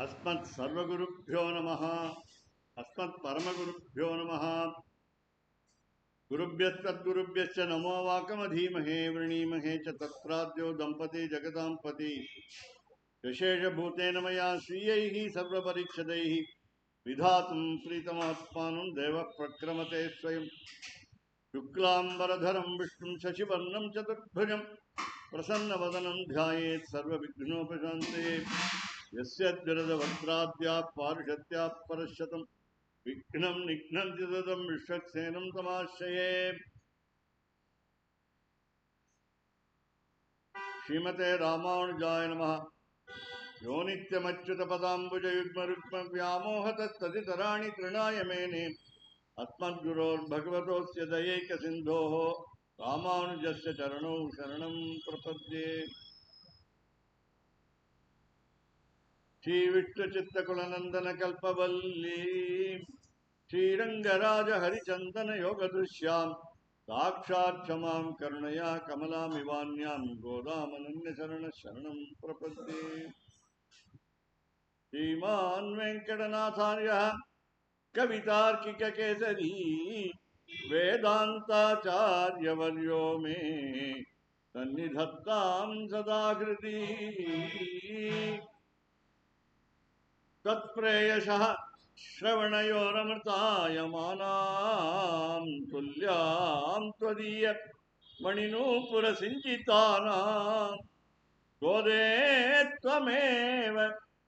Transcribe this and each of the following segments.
अस्मत् सर्वगुरुभ्यो नमः। अस्मत् परमगुरुभ्यो नमः। गुरुभ्यस्तद्गुरुभ्यश्च नमो वाकमधीमहे वृणीमहे च तत्राद्यो दंपती जगदांपति विशेषभूतेन मया स्वीयैः सर्वपरीक्षदैः विधातुं प्रीतमात्मानं देवः प्रक्रमते स्वयं। शुक्लाम्बरधरं विष्णुं शशिवर्णं चतुर्भुजं प्रसन्नवदनं ध्यायेत् सर्वविघ्नोपशान्तये। यस्य द्विरदवक्त्राद्याः पारिषत्याः परशतं विघ्नं निघ्नन्ति तदं विश्वक्सेनं तमाश्रये। श्रीमते रामानुजाय नमः। यो नित्यमच्युतपदाम्बुजयुग्मरुक्मव्यामोहतस्तदितराणि तृणाय मेने अस्मद्गुरोर्भगवतोऽस्य दयैकसिन्धोः रामानुजस्य चरणौ शरणं प्रपद्ये। श्रीविष्णुचित्तकुलनन्दनकल्पवल्ली श्रीरङ्गराज हरिचन्दन योगदृश्यां साक्षात् क्षमां करुणया कमलामिवान्यां गोदामनन्यशरणं प्रपद्ये। श्रीमान् वेङ्कटनाथार्यः कवितार्किककेसरी वेदान्ताचार्यवर्यो मे सन्निधत्तां सदा हृदि। तत्प्रेयसः श्रवणयोरमृतायमानां तुल्यां त्वदीय मणिनूपुरसिञ्चितानां गोदे त्वमेव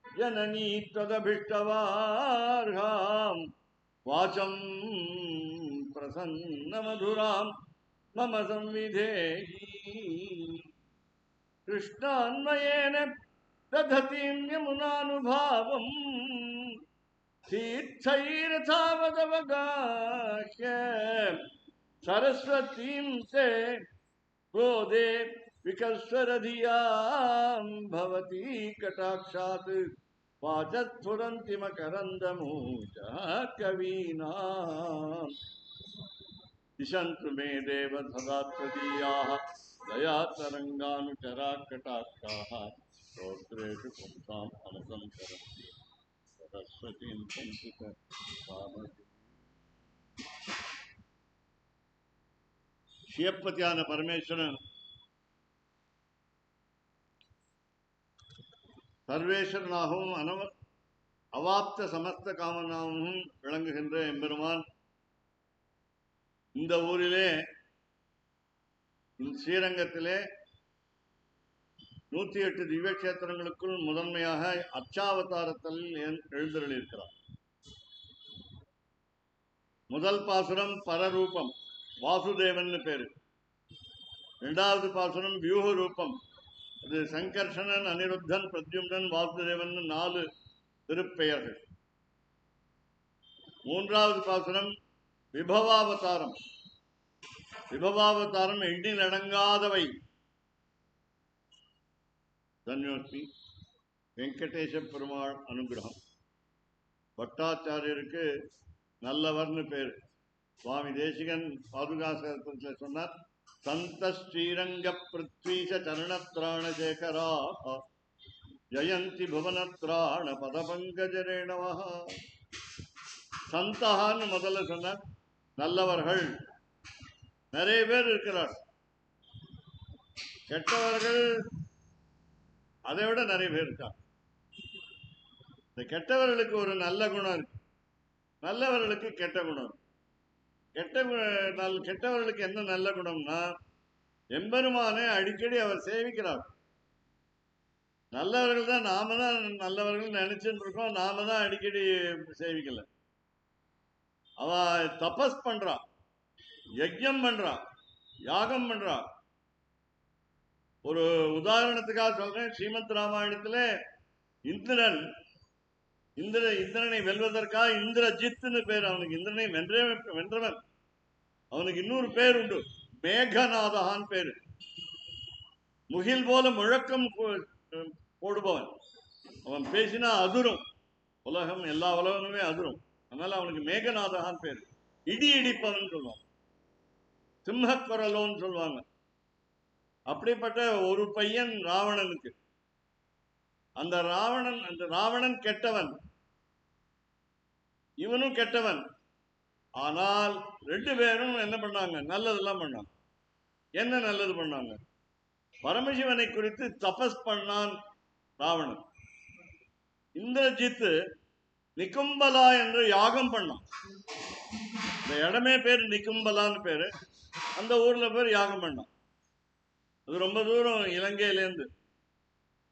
जननी त्वदभीष्टवार्हां वाचं प्रसन्नमधुरां मम संविधेहि। कृष्णान्वयेन दधतीं यमुनानुभावं तीर्थैरथावदवगाह्य सरस्वतीं ते गोदे विकस्वरधियां भवती कटाक्षात् वाचस्फुरन्तिमकरन्दमूषः कवीनां दिशन्तु मे देव सदा त्वदीयाः दयातरङ्गानुचरा कटाक्षाः श्रोत्रेषु पुंसाम् अनुसंसरन्ति सरस्वतीं संस्कृत। ಶಿವಪತಿಯಾದ ಪರಮೇಶ್ವರನ್ சர்வேஸ்வரனாகவும் அவாப்த சமஸ்த காமனாகவும் விளங்குகின்ற எம்பெருமான் இந்த ஊரிலே ஸ்ரீரங்கத்திலே 108 திவ்ய கஷேத்திரங்களுக்குள் முதன்மையாக அர்ச்சாவதாரத்தில் எழுந்தருளியிருக்கிறார். முதல் பாசுரம் பரரூபம் வாசுதேவன் பேரு. இரண்டாவது பாசுரம் வியூக ரூபம், அது சங்கர்ஷணன், அனிருத்தன், பிரத்யும்னன், வாசுதேவன் 4 திருப்பெயர்கள். மூன்றாவது பாசுரம் விபவாவதாரம். விபவாவதாரம் எண்ணில் அடங்காதவை. தன்யோஸ்மி வெங்கடேச பெருமாள் அனுகிரகம். பட்டாச்சாரியருக்கு நல்லவர்னு பேர். சுவாமி தேசிகன் பாதுகாசகத்தில் சொன்னார், சந்த ஸ்ரீரங்க பிருத்வீச சரணத்ராண சேகரா ஜயந்தி புவனத்ராண பதபங்கஜரேணவா. சந்தகான்னு முதல்ல சொன்னார். நல்லவர்கள் நிறைய பேர் இருக்கிறார். கெட்டவர்கள் அதை விட நிறைய பேர் இருக்கார். இந்த கெட்டவர்களுக்கு ஒரு நல்ல குணம் இருக்கு, நல்லவர்களுக்கு கெட்ட குணம் இருக்கு. கெட்டவர்களுக்கு என்ன நல்ல குணம்னா, எம்பெருமானை அடிக்கடி அவர் சேவிக்கிறார். நல்லவர்கள் தான் நாம தான் நல்லவர்கள் நினைச்சுட்டு இருக்கோம், நாம தான் அடிக்கடி சேவிக்கல. அவ தபஸ் பண்றா, யஜ்யம் பண்றா, யாகம் பண்றா. ஒரு உதாரணத்துக்காக சொல்றேன். ஸ்ரீமத் ராமாயணத்துல இந்திரனை வெல்வதற்காக இந்திரஜித்னு பேர் அவனுக்கு. இந்திரனை வென்றவன். அவனுக்கு இன்னொரு பேர் உண்டு, மேகநாதகான் பேரு. முகில் போல முழக்கம் போடுபவன். அவன் பேசினா அதிரும் உலகம், எல்லா உலகமுமே அதிரும். அதனால அவனுக்கு மேகநாதகான் பேரு. இடி இடிப்பவன் சொல்லுவான், சிம்மக்குரலோன்னு சொல்லுவாங்க. அப்படிப்பட்ட ஒரு பையன் ராவணனுக்கு. அந்த ராவணன் கெட்டவன், இவனும் கெட்டவன். ஆனால் ரெண்டு பேரும் என்ன பண்ணாங்க? நல்லதெல்லாம் பண்ணாங்க. என்ன நல்லது பண்ணாங்க? பரமசிவனை குறித்து தபஸ் பண்ணான் ராவணன். இந்திரஜித்து நிகும்பலா என்று யாகம் பண்ணான். இந்த இடமே பேர் நிகும்பலான்னு பேரு. அந்த ஊர்ல பேர் யாகம் பண்ணான். அது ரொம்ப தூரம் இலங்கையிலேருந்து.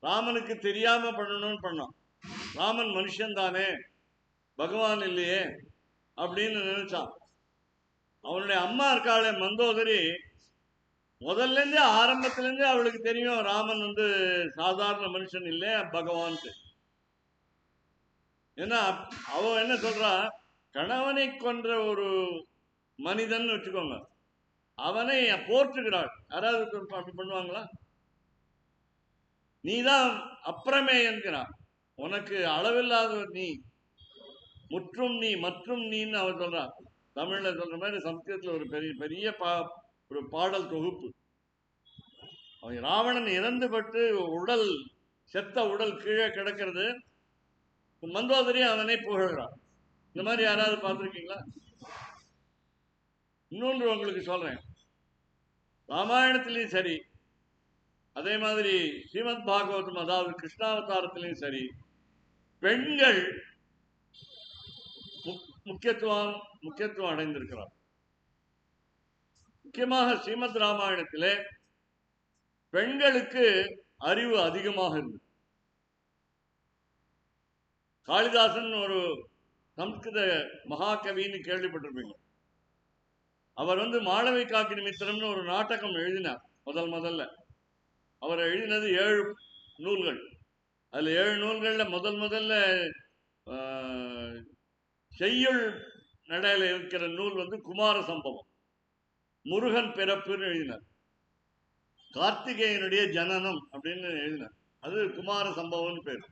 ராமனுக்கு தெரியாம பண்ணணும்னு பண்ணான். ராமன் மனுஷன் தானே, பகவான் இல்லையே அப்படின்னு நினைச்சான். அவனுடைய அம்மா இருக்காளே மந்தோதரி, முதல்ல இருந்தே ஆரம்பத்துல இருந்தே அவளுக்கு தெரியும் ராமன் சாதாரண மனுஷன் இல்லை, பகவான். ஏன்னா அவ என்ன சொல்றா, கணவனை கொன்ற ஒரு மனிதன் வச்சுக்கோங்க, அவனை போற்றுகிறாள். யாராவது அப்படி பண்ணுவாங்களா? நீதான் அப்புறமே என்கிறான், உனக்கு அளவில்லாதவர் நீ, முற்றும் நீ மற்றும் நீன்னு அவன் சொல்றான். தமிழ்ல சொல்ற மாதிரி சம்ஸ்கிருதத்துல ஒரு பெரிய பெரிய ஒரு பாடல் தொகுப்பு. அவன் ராவணன் இறந்துபட்டு உடல், செத்த உடல் கீழே கிடக்கிறது, மந்தோதரி அவனை புகழ்கிறான். இந்த மாதிரி யாராவது பார்த்துருக்கீங்களா? இன்னொன்று உங்களுக்கு சொல்றேன், ராமாயணத்திலையும் சரி, அதே மாதிரி ஸ்ரீமத் பாகவதம் அதாவது கிருஷ்ணாவதாரத்திலையும் சரி, பெண்கள் முக்கியத்துவம் அடைந்திருக்கிறார். முக்கியமாக ஸ்ரீமத் ராமாயணத்திலே பெண்களுக்கு அறிவு அதிகமாக இருந்தது. காளிதாசன் ஒரு சம்ஸ்கிருத மகாகவின்னு கேள்விப்பட்டிருப்பீங்க. அவர் மாளவிகாக்கு நிமித்தம்னு ஒரு நாடகம் எழுதினார். முதல்ல அவர் எழுதினது 7 நூல்கள். அதுல 7 நூல்கள்ல முதல்ல செய்யுள் நடையில இருக்கிற நூல் குமார சம்பவம், முருகன் பிறப்புன்னு எழுதினார். கார்த்திகேயனுடைய ஜனனம் அப்படின்னு எழுதினார். அது குமார சம்பவம்னு பேர்.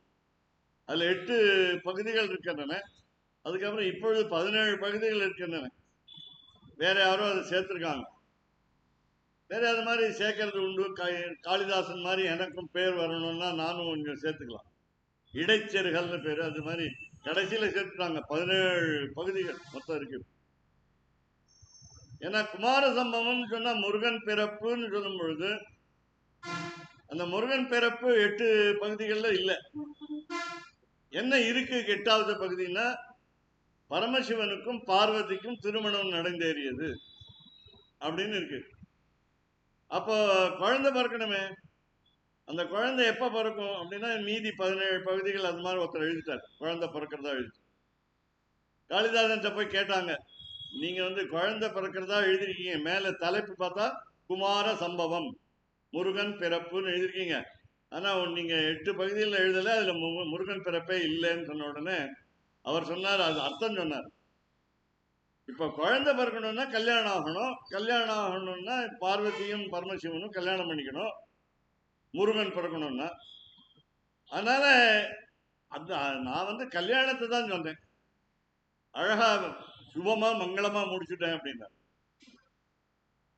அதுல 8 பகுதிகள் இருக்கின்றன. அதுக்கப்புறம் இப்பொழுது 17 பகுதிகள் இருக்கின்றன. வேற யாரோ அதை சேர்த்திருக்காங்க. வேற அது மாதிரி சேர்க்கறது உண்டு. காளிதாசன் மாதிரி எனக்கும் பேர் வரணும்னா நானும் கொஞ்சம் சேர்த்துக்கலாம். இடைச்செருகல்னு பேரு. அது மாதிரி கடைசியில சேர்த்துட்டாங்க. 17 பகுதிகள் மொத்தம் இருக்கு. ஏன்னா குமார சம்பவம் சொன்னா முருகன் பிறப்புன்னு சொல்லும் பொழுது அந்த முருகன் பிறப்பு 8 பகுதிகள்ல இல்லை. என்ன இருக்கு 8வது பகுதினா, பரமசிவனுக்கும் பார்வதிக்கும் திருமணம் நடந்தேறியது அப்படின்னு இருக்கு. அப்போ குழந்தை பிறக்கணுமே. அந்த குழந்தை எப்ப பிறக்கும் அப்படின்னா, மீதி 17 பகுதிகள் அது மாதிரி ஒருத்தர் எழுதிட்டார், குழந்தை பிறக்கிறதா எழுதி. காளிதாசன் போய் கேட்டாங்க, நீங்க குழந்தை பிறக்கிறதா எழுதிருக்கீங்க, மேல தலைப்பு பார்த்தா குமார சம்பவம் முருகன் பிறப்புன்னு எழுதிருக்கீங்க, ஆனா நீங்க 8 பகுதியில் எழுதல, அதுல முருகன் பிறப்பே இல்லைன்னு சொன்ன உடனே அவர் சொன்னார், அது அர்த்தம் சொன்னார். இப்ப குழந்தை பிறக்கணும்னா கல்யாணம் ஆகணும், கல்யாணம் ஆகணும்னா பார்வதியும் பரமசிவனும் கல்யாணம் பண்ணிக்கணும், முருகன் பிறக்கணும்னா. அதனால நான் கல்யாணத்தை தான் சொன்னேன், அழகா சுபமா மங்களமா முடிச்சுட்டேன் அப்படின்னா.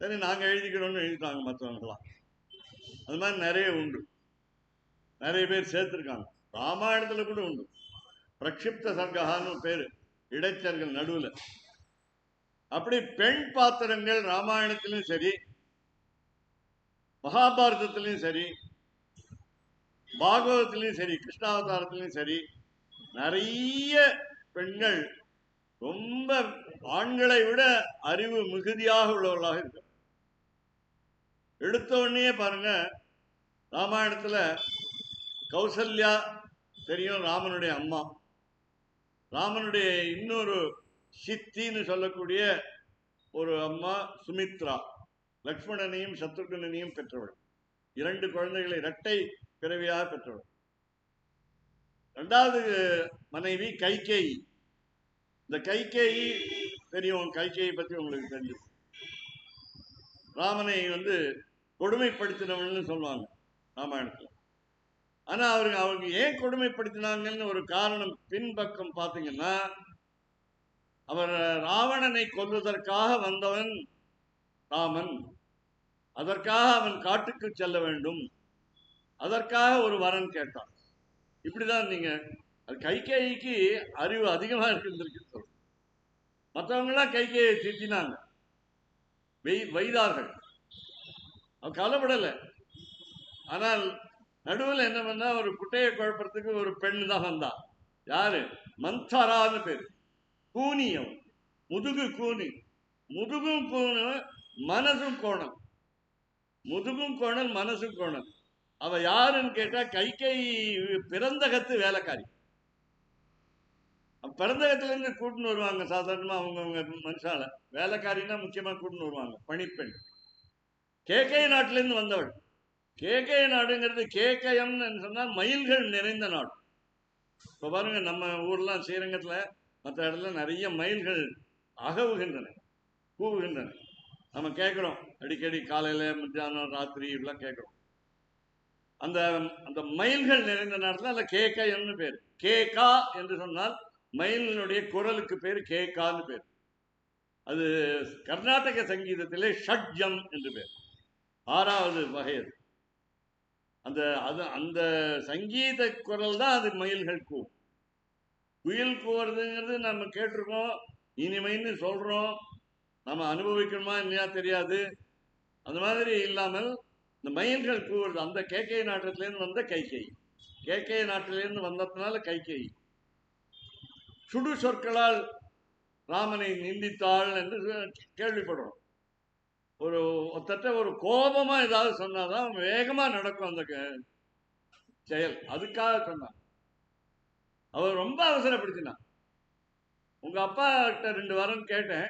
சரி நாங்க எழுதிக்கிறோம்னு எழுதிட்டாங்க மற்றவங்களாம். அது மாதிரி நிறைய உண்டு, நிறைய பேர் சேர்த்திருக்காங்க. ராமாயணத்துல கூட உண்டு. பிரக்ஷிப்த சர்கான்னு பேரு, இடைச்சர்கள் நடுவுல. அப்படி பெண் பாத்திரங்கள் ராமாயணத்திலும் சரி, மகாபாரதத்திலையும் சரி, பாகவதத்திலையும் சரி, கிருஷ்ணாவதாரத்திலையும் சரி, நிறைய பெண்கள் ரொம்ப ஆண்களை விட அறிவு மிகுதியாக உள்ளவர்களாக இருக்கு. எடுத்த உடனே பாருங்க, ராமாயணத்துல கௌசல்யா தெரியும், ராமனுடைய அம்மா. ராமனுடைய இன்னொரு சித்தின்னு சொல்லக்கூடிய ஒரு அம்மா சுமித்ரா, லக்ஷ்மணனையும் சத்ருகனையும் பெற்றவள். 2 குழந்தைகளை இரட்டை பிறவியாக பெற்றவள். 2வது மனைவி கைகேயி. இந்த கைகேயி தெரியும், கைகேயி பத்தி உங்களுக்கு தெரிஞ்சு, ராமனை கொடுமைப்படுத்தினவள்னு சொல்லுவாங்க ராமாயணத்துல. ஆனா அவங்க ஏன் கொடுமைப்படுத்தினாங்கன்னு ஒரு காரணம் பின்பக்கம் பார்த்தீங்கன்னா, அவர் ராவணனை கொல்வதற்காக வந்தவன் ராமன், அதற்காக அவன் காட்டுக்கு செல்ல வேண்டும், அதற்காக ஒரு வரன் கேட்டான். இப்படிதான் நீங்க கைகேயிக்கு அறிவு அதிகமா இருந்திருக்கு சொல்றேன். மற்றவங்க எல்லாம் கைகேயை திட்டினாங்க, வைதார்கள், அவ கவலைப்படல. ஆனால் நடுவில் என்ன பண்ணா, ஒரு குட்டையை குழப்பறதுக்கு ஒரு பெண் தான் வந்தா. யாரு? மந்தரான்னு பேரு. கூனி, அவன் முதுகு கூனி, முதுகும் கூணு மனசும் கோணல், முதுகும் கோணல் மனசும் கோணல். அவ யாருன்னு கேட்டா கைகை பிறந்தகத்து வேலைக்காரி. பிறந்தகத்துல இருந்து கூட்டுன்னு வருவாங்க சாதாரணமா அவங்க மனுஷால. வேலைக்காரின்னா முக்கியமா கூட்டுன்னு வருவாங்க, பணிப்பெண். கேகை நாட்டில இருந்து வந்தவள். கேகை நாடுங்கிறது கேகயம்னு சொன்னா மயில்கள் நிறைந்த நாடு. இப்ப பாருங்க, நம்ம ஊர்லாம் ஸ்ரீரங்கத்துல மற்ற இடத்துல நிறைய மயில்கள் அகவுகின்றன, கூவுகின்றன. நம்ம கேட்கிறோம் அடிக்கடி, காலையில மத்தியானம் ராத்திரி இப்படிலாம் கேட்கிறோம். அந்த அந்த மயில்கள் நிறைந்த நேரத்தில் அந்த கேகயம்னு பேர். கேகா என்று சொன்னால் மயிலினுடைய குரலுக்கு பேர் கேகான்னு பேர். அது கர்நாடக சங்கீதத்திலே ஷட்ஜம் என்று பேர், 6வது வகை. அது அந்த அது அந்த சங்கீத குரல் தான் அது மயில்கள் கூ. குயில் கூவுறதுங்கிறது நம்ம கேட்டிருக்கோம், இனிமைன்னு சொல்றோம். நம்ம அனுபவிக்கணுமா இல்லையா தெரியாது. அந்த மாதிரி இல்லாமல் இந்த மயில்கள் கூவுறது அந்த கேகை நாட்டிலேருந்து வந்த கைகை. கேகை நாட்டிலேருந்து வந்ததுனால கைகை சுடு சொற்களால் ராமனை நிந்தித்தாள் என்று கேள்விப்படுறோம். ஒரு ஒத்தட்ட ஒரு கோபமா ஏதாவது சொன்னாதான் வேகமா நடக்கும் அந்த செயல். அதுக்காக சொன்னான். அவர் ரொம்ப அவசரப்படுத்தினான். உங்க அப்பா கிட்ட 2 வாரம் கேட்டேன்.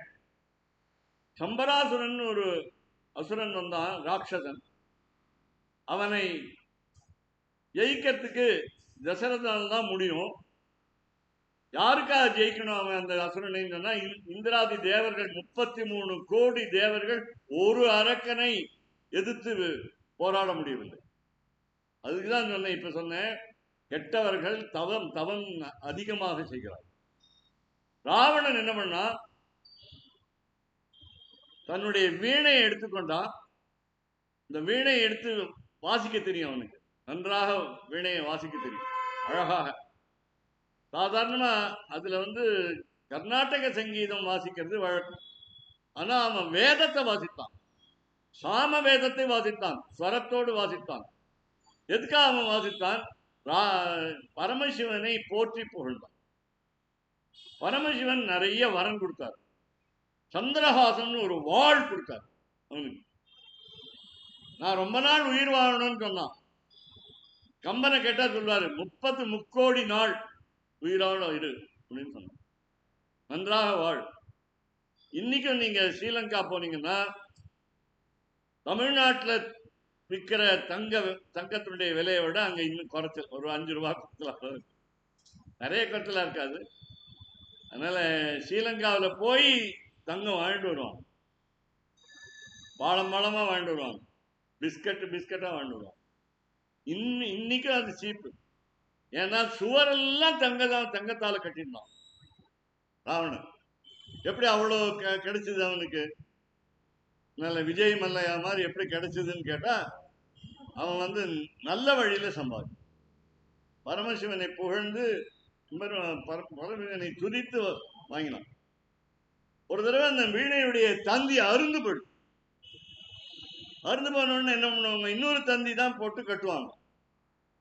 சம்பராசுரன் ஒரு அசுரன் வந்தான், ராட்சசன். அவனை ஜெயிக்கிறதுக்கு தசரதனால் தான் முடியும். யாருக்காக ஜெயிக்கணும் அவன் அந்த அசுரனை சொன்னா, இந்திராதி தேவர்கள் 33 கோடி தேவர்கள் ஒரு அரக்கனை எதிர்த்து போராட முடியவில்லை. அதுக்குதான் சொன்னேன். இப்ப சொன்னேன், கெட்டவர்கள் தவம் அதிகமாக செய்கிறார். ராவணன் என்ன பண்ணா, தன்னுடைய வீணையை எடுத்துக்கொண்டான். இந்த வீணையை எடுத்து வாசிக்க தெரியும் அவனுக்கு, நன்றாக வீணையை வாசிக்க தெரியும், அழகாக. சாதாரணமா அதுல கர்நாடக சங்கீதம் வாசிக்கிறது வழக்கம். ஆனா அவன் வேதத்தை வாசித்தான், சாம வேதத்தை வாசித்தான், ஸ்வரத்தோடு வாசித்தான். எதுக்காக அவன் வாசித்தான்? பரமசிவனை போற்றி புகழ்ந்தான். பரமசிவன் நிறைய வரம் கொடுத்தார். சந்திரஹாசன் ஒரு வாழ் கொடுத்தார் அவனுக்கு. நான் ரொம்ப நாள் உயிர் வாழணும்னு சொன்னான். கம்பனை கேட்டா சொல்வாரு, 30 முக்கோடி நாள் உயிரோட இரு அப்படின்னு சொன்னான். நன்றாக வாழ். இன்னைக்கும் நீங்க ஸ்ரீலங்கா போனீங்கன்னா தமிழ்நாட்டில் விற்கிற தங்கத்தினுடைய விலையை விட அங்க இன்னும் குறைச்சல், ஒரு 5 ரூபாய் குறைச்சலா, நிறைய குறைச்சலா இருக்காது. அதனால ஸ்ரீலங்காவில் போய் தங்கம் வாங்கிட்டு வருவாங்க, பாலம் பாலமா வாங்கிட்டு வருவாங்க, பிஸ்கட்டா வாங்கிட்டு வருவாங்க. இன்னைக்கும் அது சீப்பு. ஏன்னா சுவரெல்லாம் தங்கத்தால கட்டிருந்தான் ராவணன். எப்படி அவ்வளோ கிடைச்சது அவனுக்கு? நல்ல விஜய் மல்லையா மாதிரி எப்படி கிடைச்சதுன்னு கேட்டா, அவன் நல்ல வழியில சம்பாதி பரமசிவனை புகழ்ந்து பரமசிவனை துதித்து வாங்கினான். ஒரு தடவை அந்த வீணையுடைய தந்தி அருந்து போயிடும். அருந்து போனோன்னு என்ன பண்ணுவாங்க, இன்னொரு தந்தி தான் போட்டு கட்டுவாங்க.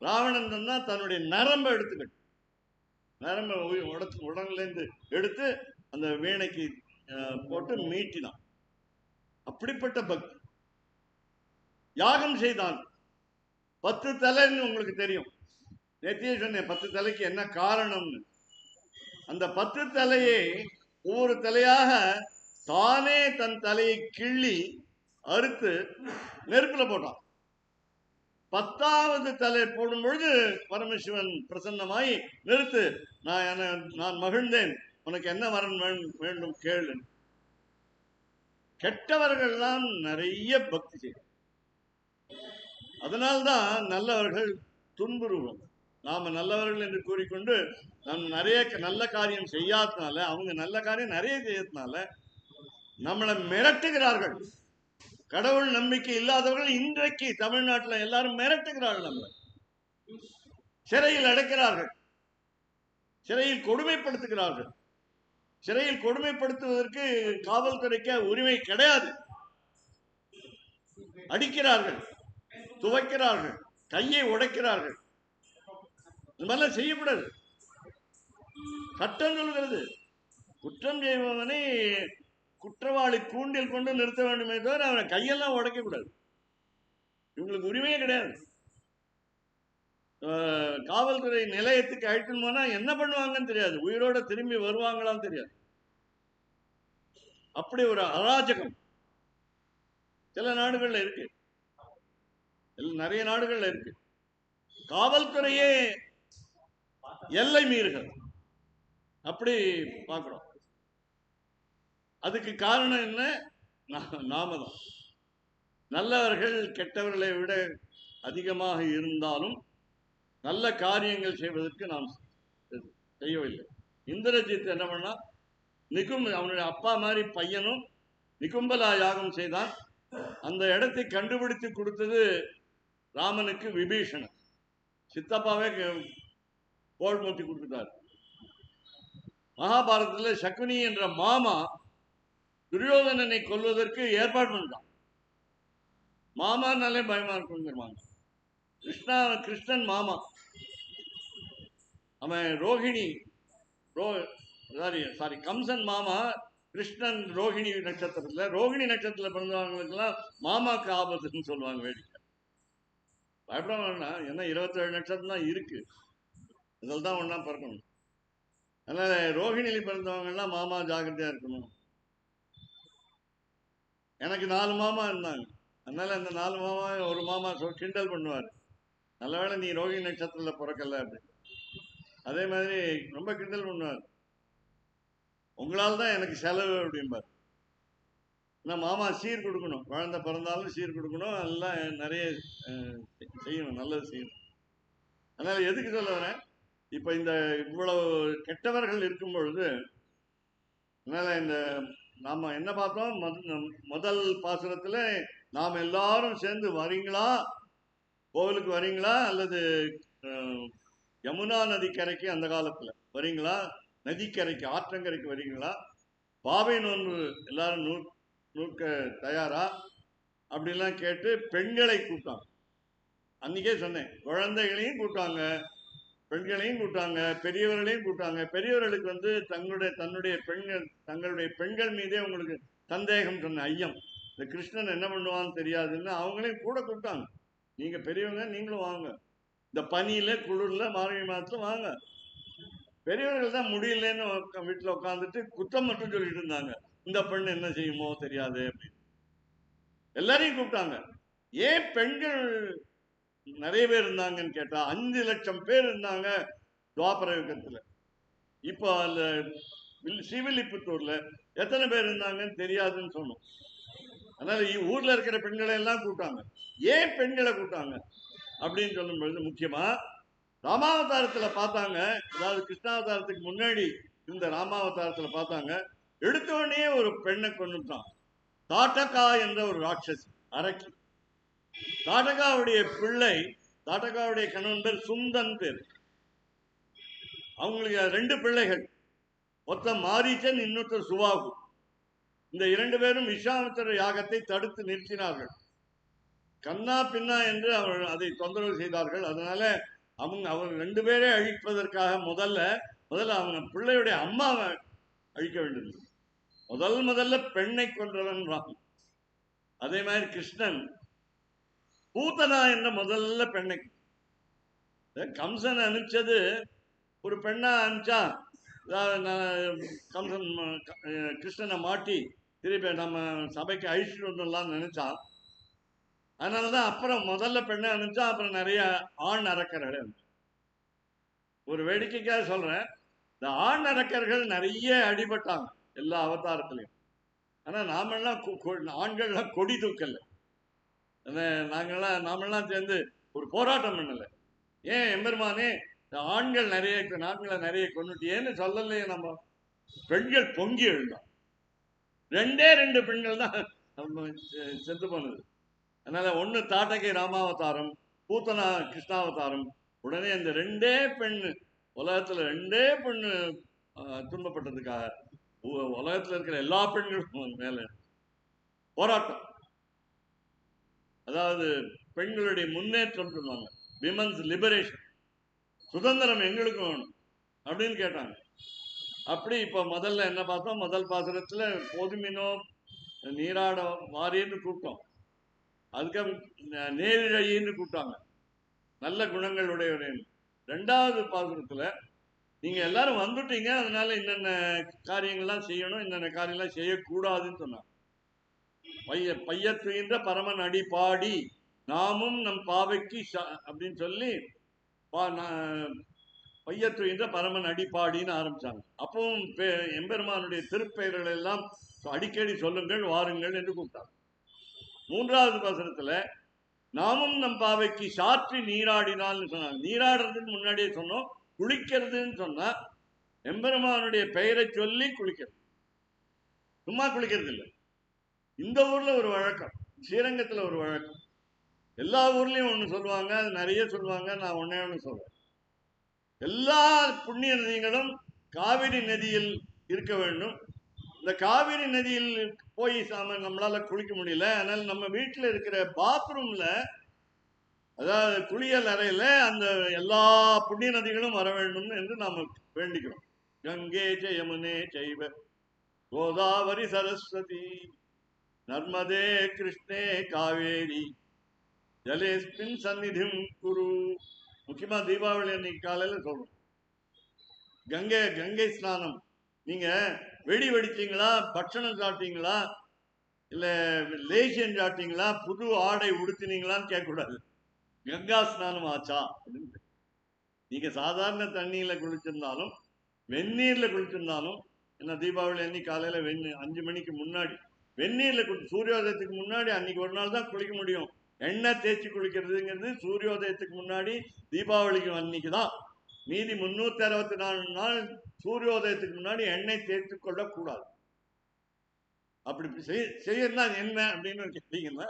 ராவணன் தான் தன்னுடைய நரம்பை எடுத்து கட்டு, நரம்பை உடம்புலேருந்து எடுத்து அந்த வீணைக்கு போட்டு மீட்டினான். அப்படிப்பட்ட பக்தி. யாகம் செய்தான். 10 தலைன்னு உங்களுக்கு தெரியும். நேத்தியே சொன்னேன் 10 தலைக்கு என்ன காரணம்னு. அந்த 10 தலையை ஒவ்வொரு தலையாக தானே தன் தலையை கிள்ளி அறுத்து நெருப்புல போட்டான். 10வது தலை போடும் பொழுது பரமசிவன் பிரசன்னமாய், நிறுத்து, நான் மகிழ்ந்தேன், உனக்கு என்ன வரம் வேண்டும் கேளு. கெட்டவர்கள் தான் நிறைய பக்தி செய்யும். அதனால்தான் நல்லவர்கள் துன்புறுவோம். நாம நல்லவர்கள் என்று கூறிக்கொண்டு நாம் நிறைய நல்ல காரியம் செய்யாதனால, அவங்க நல்ல காரியம் நிறைய செய்யறதுனால நம்மளை மிரட்டுகிறார்கள். கடவுள் நம்பிக்கை இல்லாதவர்கள் இன்றைக்கு தமிழ்நாட்டில் எல்லாரும் மிரட்டுகிறார்கள். நம்ம சிறையில் அடைக்கிறார்கள், சிறையில் கொடுமைப்படுத்துகிறார்கள். சிறையில் கொடுமைப்படுத்துவதற்கு காவல்துறைக்கு உரிமை கிடையாது. அடிக்கிறார்கள், துவைக்கிறார்கள், கையை உடைக்கிறார்கள். இந்த மாதிரிலாம் செய்யக்கூடாது. சட்டம் சொல்கிறது குற்றம் செய்பவனை குற்றவாளி கூண்டில் கொண்டு நிறுத்த வேண்டுமே தவிர அவனை கையெல்லாம் உடைக்க கூடாது. இவங்களுக்கு உரிமையே கிடையாது. காவல்துறை நிலையத்துக்கு அழைத்துன்னு போனா என்ன பண்ணுவாங்கன்னு தெரியாது, உயிரோட திரும்பி வருவாங்களான்னு தெரியாது. அப்படி ஒரு அராஜகம் சில நாடுகள்ல இருக்கு, நிறைய நாடுகள்ல இருக்கு. காவல்துறையே எல்லை மீறுகிறது. அப்படி பார்க்கிறோம். அதுக்கு காரணம் என்ன? நாம தான். நல்லவர்கள் கெட்டவர்களை விட அதிகமாக இருந்தாலும் நல்ல காரியங்கள் செய்வதற்கு நாம் செய்யவில்லை. இந்திரஜித் என்ன பண்ணா, அவனுடைய அப்பா மாதிரி பையனும் நிகும்பலா யாகம் செய்தான். அந்த இடத்தை கண்டுபிடித்து கொடுத்தது ராமனுக்கு விபீஷணன். சித்தப்பாவே கோல் மூட்டி கொடுத்துட்டார். மகாபாரதத்தில் சகுனி என்ற மாமா துரியோதனனை கொல்வதற்கு ஏற்பாடு பண்ணிட்டான். மாமானாலே பயமா இருக்குங்கிறாங்க. கிருஷ்ணன் மாமா. அவன் ரோஹிணி சாரி கம்சன் மாமா. கிருஷ்ணன் ரோஹிணி நட்சத்திரத்தில் பிறந்தவங்களுக்கெல்லாம் மாமாக்கு ஆபத்துன்னு சொல்லுவாங்க. வேடிக்கை பயப்பட வேண்டாம், ஏன்னா 27 நட்சத்திரம் தான் இருக்கு, அதில் தான் ஒன்னா பிறக்கணும். அதனால ரோஹிணியில் பிறந்தவங்க எல்லாம் மாமா ஜாக்கிரதையா இருக்கணும். எனக்கு 4 மாமா இருந்தாங்க. அதனால அந்த 4 மாமா ஒரு மாமா கிண்டல் பண்ணுவார், நல்லவேளை நீ ரோஹிணி நட்சத்திரத்தில் பிறக்கல அப்படின்னு. அதே மாதிரி ரொம்ப கிண்டல் பண்ணுவார், உங்களால் தான் எனக்கு செலவு அப்படிம்பார். நான் மாமா சீர் கொடுக்கணும், குழந்தை பிறந்தாலும் சீர் கொடுக்கணும், எல்லாம் நிறைய செய்யணும், நல்லது செய்யணும். அதனால எதுக்கு சொல்ல வரேன், இப்ப இந்த இவ்வளவு கெட்டவர்கள் இருக்கும் பொழுது, அதனால இந்த நாம என்ன பார்த்தோம், முதல் பாசுரத்துல நாம் எல்லாரும் சேர்ந்து வரீங்களா, கோவிலுக்கு வரீங்களா, அல்லது யமுனா நதிக்கரைக்கு அந்த காலத்துல வரீங்களா, நதிக்கரைக்கு ஆற்றங்கரைக்கு வரீங்களா, பாவை நோன்பு எல்லாரும் நூற்க தயாரா அப்படிலாம் கேட்டு பெண்களை கூட்டாங்க. அன்னைக்கே சொன்னேன், குழந்தைகளையும் கூட்டாங்க, பெண்களையும் கூட்டாங்க, பெரியவர்களையும் கூட்டாங்க. பெரியவர்களுக்கு தங்களுடைய பெண்கள் மீதே உங்களுக்கு சந்தேகம் சொன்ன ஐயம், இந்த கிருஷ்ணன் என்ன பண்ணுவான்னு தெரியாதுன்னு அவங்களையும் கூட கூப்பிட்டாங்க. நீங்க பெரியவங்க, நீங்களும் வாங்க, இந்த பனியில குளிர்ல மார்கழி மாதத்துல வாங்க. பெரியவர்கள் தான் முடியலன்னு வீட்டுல உட்காந்துட்டு குற்றம் மட்டும் சொல்லிட்டு இருந்தாங்க, இந்த பெண் என்ன செய்யுமோ தெரியாது அப்படின்னு. எல்லாரையும் கூப்பிட்டாங்க. ஏன் பெண்கள் நிறைய பேர் இருந்தாங்கன்னு கேட்டா 5 லட்சம் பேர் இருந்தாங்க துவாபர யுகத்துல. இப்போ அந்த ஸ்ரீவில்லிபுத்தூர்ல எத்தனை பேர் இருந்தாங்கன்னு தெரியாதுன்னு சொன்னோம். அதனால ஊர்ல இருக்கிற பெண்களை எல்லாம் கூட்டாங்க. ஏன் பெண்களை கூட்டாங்க அப்படின்னு சொல்லும் பொழுது, முக்கியமா ராமாவதாரத்துல பார்த்தாங்க, அதாவது கிருஷ்ணாவதாரத்துக்கு முன்னாடி இந்த ராமாவதாரத்துல பார்த்தாங்க, எடுத்த உடனே ஒரு பெண்ணை கொண்டுட்டான். தாட்டகா என்ற ஒரு ராட்சசி, அரக்கி. தாட்டகாவுடைய பிள்ளை, தாட்டகாவுடைய கணவன் பேர் சுந்தன் பேர். அவங்களுக்கு 2 பிள்ளைகள், மொத்தம் மாரீச்சன், இன்னொருத்தர் சுவாகு. இந்த 2 பேரும் விஸ்வாமித்திர யாகத்தை தடுத்து நிறுத்தினார்கள். கண்ணா பின்னா என்று அவர்கள் அதை தொந்தரவு செய்தார்கள். அதனால அவர் 2 பேரை அழிப்பதற்காக முதல்ல அவங்க பிள்ளையுடைய அம்மாவை அழிக்க வேண்டியது. முதல்ல பெண்ணை கொன்றவன் ராமன். அதே மாதிரி கிருஷ்ணன் பூத்தனா என்ற முதல்ல பெண்ணை, கம்சன் அனுப்பிச்சது ஒரு பெண்ணா அனுப்பிச்சா, கம்சன் கிருஷ்ணனை மாட்டி திருப்பி நம்ம சபைக்கு அழிச்சுட்டு வந்துடலாம்னு நினைச்சான். அதனாலதான் அப்புறம் முதல்ல பெண்ணை அனுப்பிச்சா, அப்புறம் நிறைய ஆண் அரக்கர்கள். ஒரு வேடிக்கைக்காக சொல்றேன், இந்த ஆண் அரக்கர்கள் நிறைய அடிபட்டாங்க எல்லா அவதாரத்திலையும். ஆனா ஆண்கள்லாம் கொடி தூக்கல. நாமெல்லாம் சேர்ந்து ஒரு போராட்டம் பண்ணல. ஏன் எம்பெருமானே ஆண்கள் நிறைய கொண்டுட்டியேன்னு சொல்லலையே. நம்ம பெண்கள் பொங்கி எழுந்தோம். 2 பெண்கள் தான் செத்து போனது. அதனால ஒண்ணு தாட்டகை ராமாவதாரம், பூத்தனா கிருஷ்ணாவதாரம், உடனே அந்த ரெண்டே பெண்ணு, உலகத்துல ரெண்டே பெண்ணு துன்பப்பட்டதுக்காக உலகத்துல இருக்கிற எல்லா பெண்களும் மேல போராட்டம். அதாவது பெண்களுடைய முன்னேற்றம் சொல்லுவாங்க, விமன்ஸ் லிபரேஷன், சுதந்திரம் எங்களுக்கு வேணும் அப்படின்னு கேட்டாங்க. அப்படி இப்ப முதல்ல என்ன பார்த்தோம், முதல் பாசுரத்துல போதுமினோ நீராட வாரின்னு கூப்பிட்டோம், அதுக்கப்புறம் நேரிழையின்னு கூப்பிட்டாங்க, நல்ல குணங்களுடைய. ரெண்டாவது பாசுரத்துல நீங்க எல்லாரும் வந்துட்டீங்க, அதனால என்னென்ன காரியங்கள்லாம் செய்யணும், என்னென்ன காரியங்கள்லாம் செய்யக்கூடாதுன்னு சொன்னாங்க. பையத்துகின்ற பரமன் அடி பாடி நாமும் நம் பாவைக்கு அப்படின்னு சொல்லி பையத்துகின்ற பரமன் அடிப்பாடின்னு ஆரம்பிச்சாங்க. அப்பவும் எம்பெருமானுடைய திருப்பெயர்கள் எல்லாம் அடிக்கடி சொல்லுங்கள் வாருங்கள் என்று கூப்பிட்டாங்க. மூன்றாவது பாசுரத்துல நாமும் நம் பாவைக்கு சாற்றி நீராடினால்னு சொன்னாங்க. நீராடுறதுன்னு முன்னாடியே சொன்னோம், குளிக்கிறதுன்னு சொன்னா எம்பெருமானுடைய பெயரை சொல்லி குளிக்கிறது, சும்மா குளிக்கிறது இல்லை. இந்த ஊர்ல ஒரு வழக்கம், ஸ்ரீரங்கத்துல ஒரு வழக்கம், எல்லா ஊர்லயும் ஒண்ணு சொல்லுவாங்க, அது நிறைய சொல்லுவாங்க, நான் ஒன்னே ஒண்ணு சொல்றேன். எல்லா புண்ணிய நதிகளும் காவிரி நதியில் இருக்க வேண்டும். இந்த காவிரி நதியில் போய் நம்மளால குளிக்க முடியல, அதனால நம்ம வீட்டுல இருக்கிற பாத்ரூம்ல, அதாவது குளியல் அறையில அந்த எல்லா புண்ணிய நதிகளும் வர வேண்டும் என்று நாம வேண்டிக்கிறோம். கங்கே யமுனே சைவ கோதாவரி சரஸ்வதி நர்மதே கிருஷ்ணே காவேரி ஜலேஸ்மின் சந்நிதிம் குரு. முக்கியமா தீபாவளி அன்னைக்கு காலையில சொல்றோம், கங்கை ஸ்நானம். நீங்க வெடி வெடிச்சீங்களா, பட்சணம் சாப்பிட்டீங்களா, இல்ல லேசியம் சாப்பிட்டீங்களா, புது ஆடை உடுத்தினீங்களான்னு கேட்கக்கூடாது, கங்கா ஸ்நானம் ஆச்சா அப்படின்னு. நீங்க சாதாரண தண்ணியில குளிச்சிருந்தாலும் வெந்நீர்ல குளிச்சிருந்தாலும், என்ன தீபாவளி அன்னைக்கு காலையில 5 மணிக்கு முன்னாடி வெந்நீர்ல சூரியோதயத்துக்கு முன்னாடி அன்னைக்கு ஒரு நாள் தான் குளிக்க முடியும். எண்ணெய் தேய்ச்சி குளிக்கிறதுங்கிறது சூரியோதயத்துக்கு முன்னாடி தீபாவளிக்கு அன்னைக்கு தான். மீதி 364 நாள் சூரியோதயத்துக்கு முன்னாடி எண்ணெய் தேய்த்து கொள்ளக்கூடாது. அப்படி செய்யறதுனா என்ன அப்படின்னு கேட்டீங்கன்னா,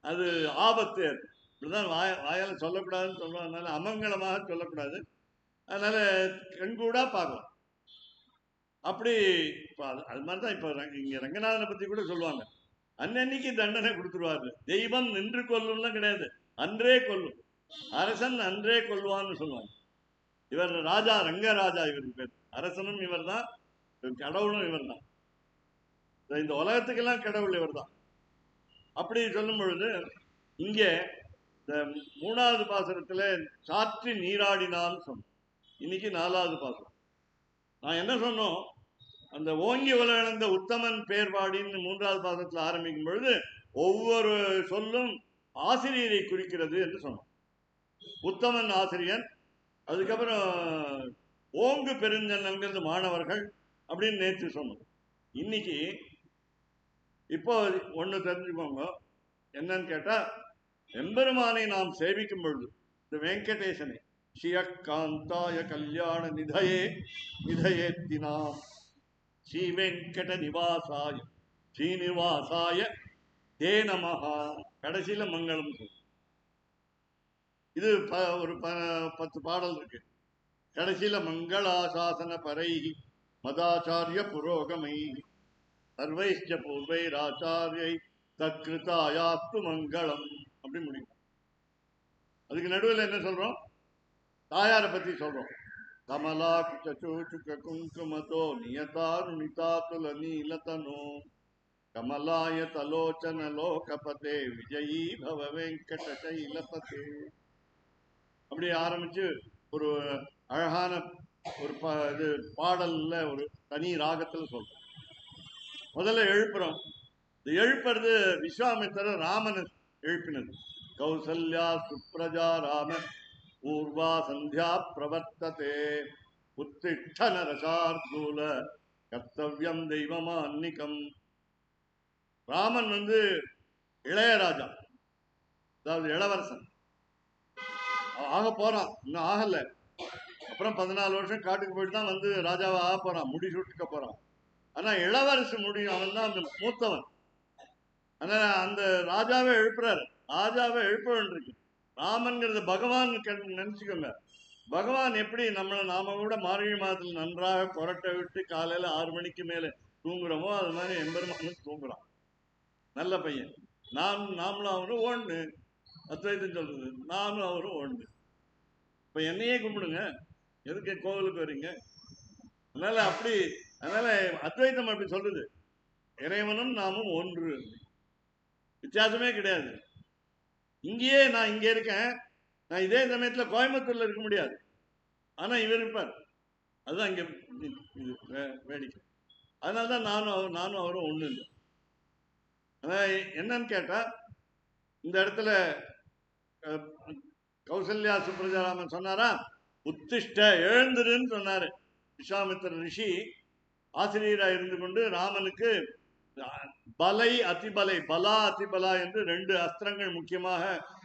அது ஆபத்து. இப்படிதான் வாயால சொல்லக்கூடாதுன்னு சொல்றோம், அதனால அமங்கலமாக சொல்லக்கூடாது, அதனால கண்கூடா பார்க்கலாம். அப்படி அது மாதிரிதான் இப்ப இங்க ரங்கநாதனை பத்தி கூட சொல்லுவாங்க, அன்னன்னைக்கு தண்டனை கொடுத்துருவாரு, தெய்வம் நின்று கொல்லும்லாம் கிடையாது, அன்றே கொல்லும், அரசன் அன்றே கொல்லுவான்னு சொல்லுவாங்க. இவர் ராஜா, ரங்கராஜா இவருக்கு பேர், அரசனும் இவர் தான், கடவுளும் இவர் தான், இந்த உலகத்துக்கெல்லாம் கடவுள் இவர் தான். அப்படி சொல்லும் பொழுது இங்கே இந்த 3வது பாசுரத்துல சாற்றி நீராடினான்னு சொன்னோம். இன்னைக்கு 4வது பாசுரம். நான் என்ன சொன்னோம், அந்த ஓங்கி உலகளந்த உத்தமன் பேர்பாடின்னு 3வது பாசுரத்துல ஆரம்பிக்கும் பொழுது ஒவ்வொரு சொல்லும் ஆசிரியரை குறிக்கிறது என்று சொன்னோம். உத்தமன் ஆசிரியன், அதுக்கப்புறம் ஓங்கு பெருஞ்சன்னல்கிறது மாணவர்கள் அப்படின்னு நேற்று சொன்னோம். இன்னைக்கு இப்போ ஒண்ணு தெரிஞ்சுக்கோங்க, என்னன்னு கேட்டா, எம்பெருமானை நாம் சேவிக்கும் பொழுது இந்த வெங்கடேசனை ஸ்ரீயக்காந்தாய கல்யாண நிதயேத்தினாம் ஸ்ரீ வெங்கட நிவாசாய ஸ்ரீனிவாசாய தே நமஹா, கடைசியில மங்களம். இது ஒரு 10 பாடல் இருக்கு. கடைசியில மங்களாசாசன பரை மதாச்சாரிய புரோகமை சர்வைஷ்ட பூர்வைராச்சாரியை தத்கிருதாயாஸ்து மங்களம் அப்படி முடியும். அதுக்கு நடுவில் என்ன சொல்றோம், தாயாரை பத்தி சொல்றோம். கமலா குச்சூச்சுக குங்குமதோ நியதாருணிதாத்துல நீலதனோ கமலாய தலோச்சன லோகபதே விஜயீ பவ வெங்கட சைலபதே. அப்படி ஆரம்பிச்சு ஒரு அழகான ஒரு இது பாடல்ல ஒரு தனி ராகத்துல சொல்றோம். முதல்ல எழுப்புறோம். இது எழுப்புறது விஸ்வாமித்திரர் ராமனை எழுப்பினது. கௌசல்யா சுப்ரஜா ராம பூர்வா சந்தியா பிரவர்த்ததே உத்திஷ்ட நரசார்தூல கர்த்தவ்யம் தெய்வமான்னிகம். ராமன் இளையராஜா, அதாவது இளவரசன் ஆக போறான், இன்னும் ஆகல. அப்புறம் 14 வருஷம் காட்டுக்கு போயிட்டு தான் ராஜாவை ஆக போறான், முடி சுட்டுக்க போறான். ஆனா இளவரசு முடியும், அவன் தான் அந்த மூத்தவன். அதனால அந்த ராஜாவை எழுப்புறாரு. ராஜாவை எழுப்ப வேண்டியிருக்கு. ராமன்கிறது பகவான் நினைச்சுக்கோங்க, பகவான் எப்படி நாம கூட மார்கழி மாதத்தில் நன்றாக கொரட்டை விட்டு காலையில 6 மணிக்கு மேல தூங்குறோமோ அது மாதிரி எம்பெருமானும் தூங்குறான். நல்ல பையன். நாமளும் அவரும் ஒண்ணு. அத்வைத்தம் சொல்றது நானும் அவரும் ஒண்ணு. இப்ப என்னையே கும்பிடுங்க, எதுக்கு கோவிலுக்கு வரீங்க? அதனால அத்வைத்தம் அப்படி சொல்றது, இறைவனும் நாமும் ஒன்று, வித்தியாசமே கிடையாது. இங்கேயே நான் இங்க இருக்கேன், நான் இதே சமயத்துல கோயம்புத்தூர்ல இருக்க முடியாது, ஆனா இவர் இருப்பார். அதுதான் இங்க வேடிக்கை. அதனாலதான் நானும் அவரும் ஒண்ணு இல்லை. அதான் என்னன்னு கேட்டா, இந்த இடத்துல கௌசல்யா சுப்ரஜாராமன் சொன்னாரா, உத்திஷ்ட எழுந்துருன்னு சொன்னாரு. விஸ்வாமித்திர ரிஷி ஆசிரியராக இருந்து கொண்டு ராமனுக்கு பலை அதிபலை, பலா அதிபலா என்று 2 அஸ்திரங்கள் முக்கியமாக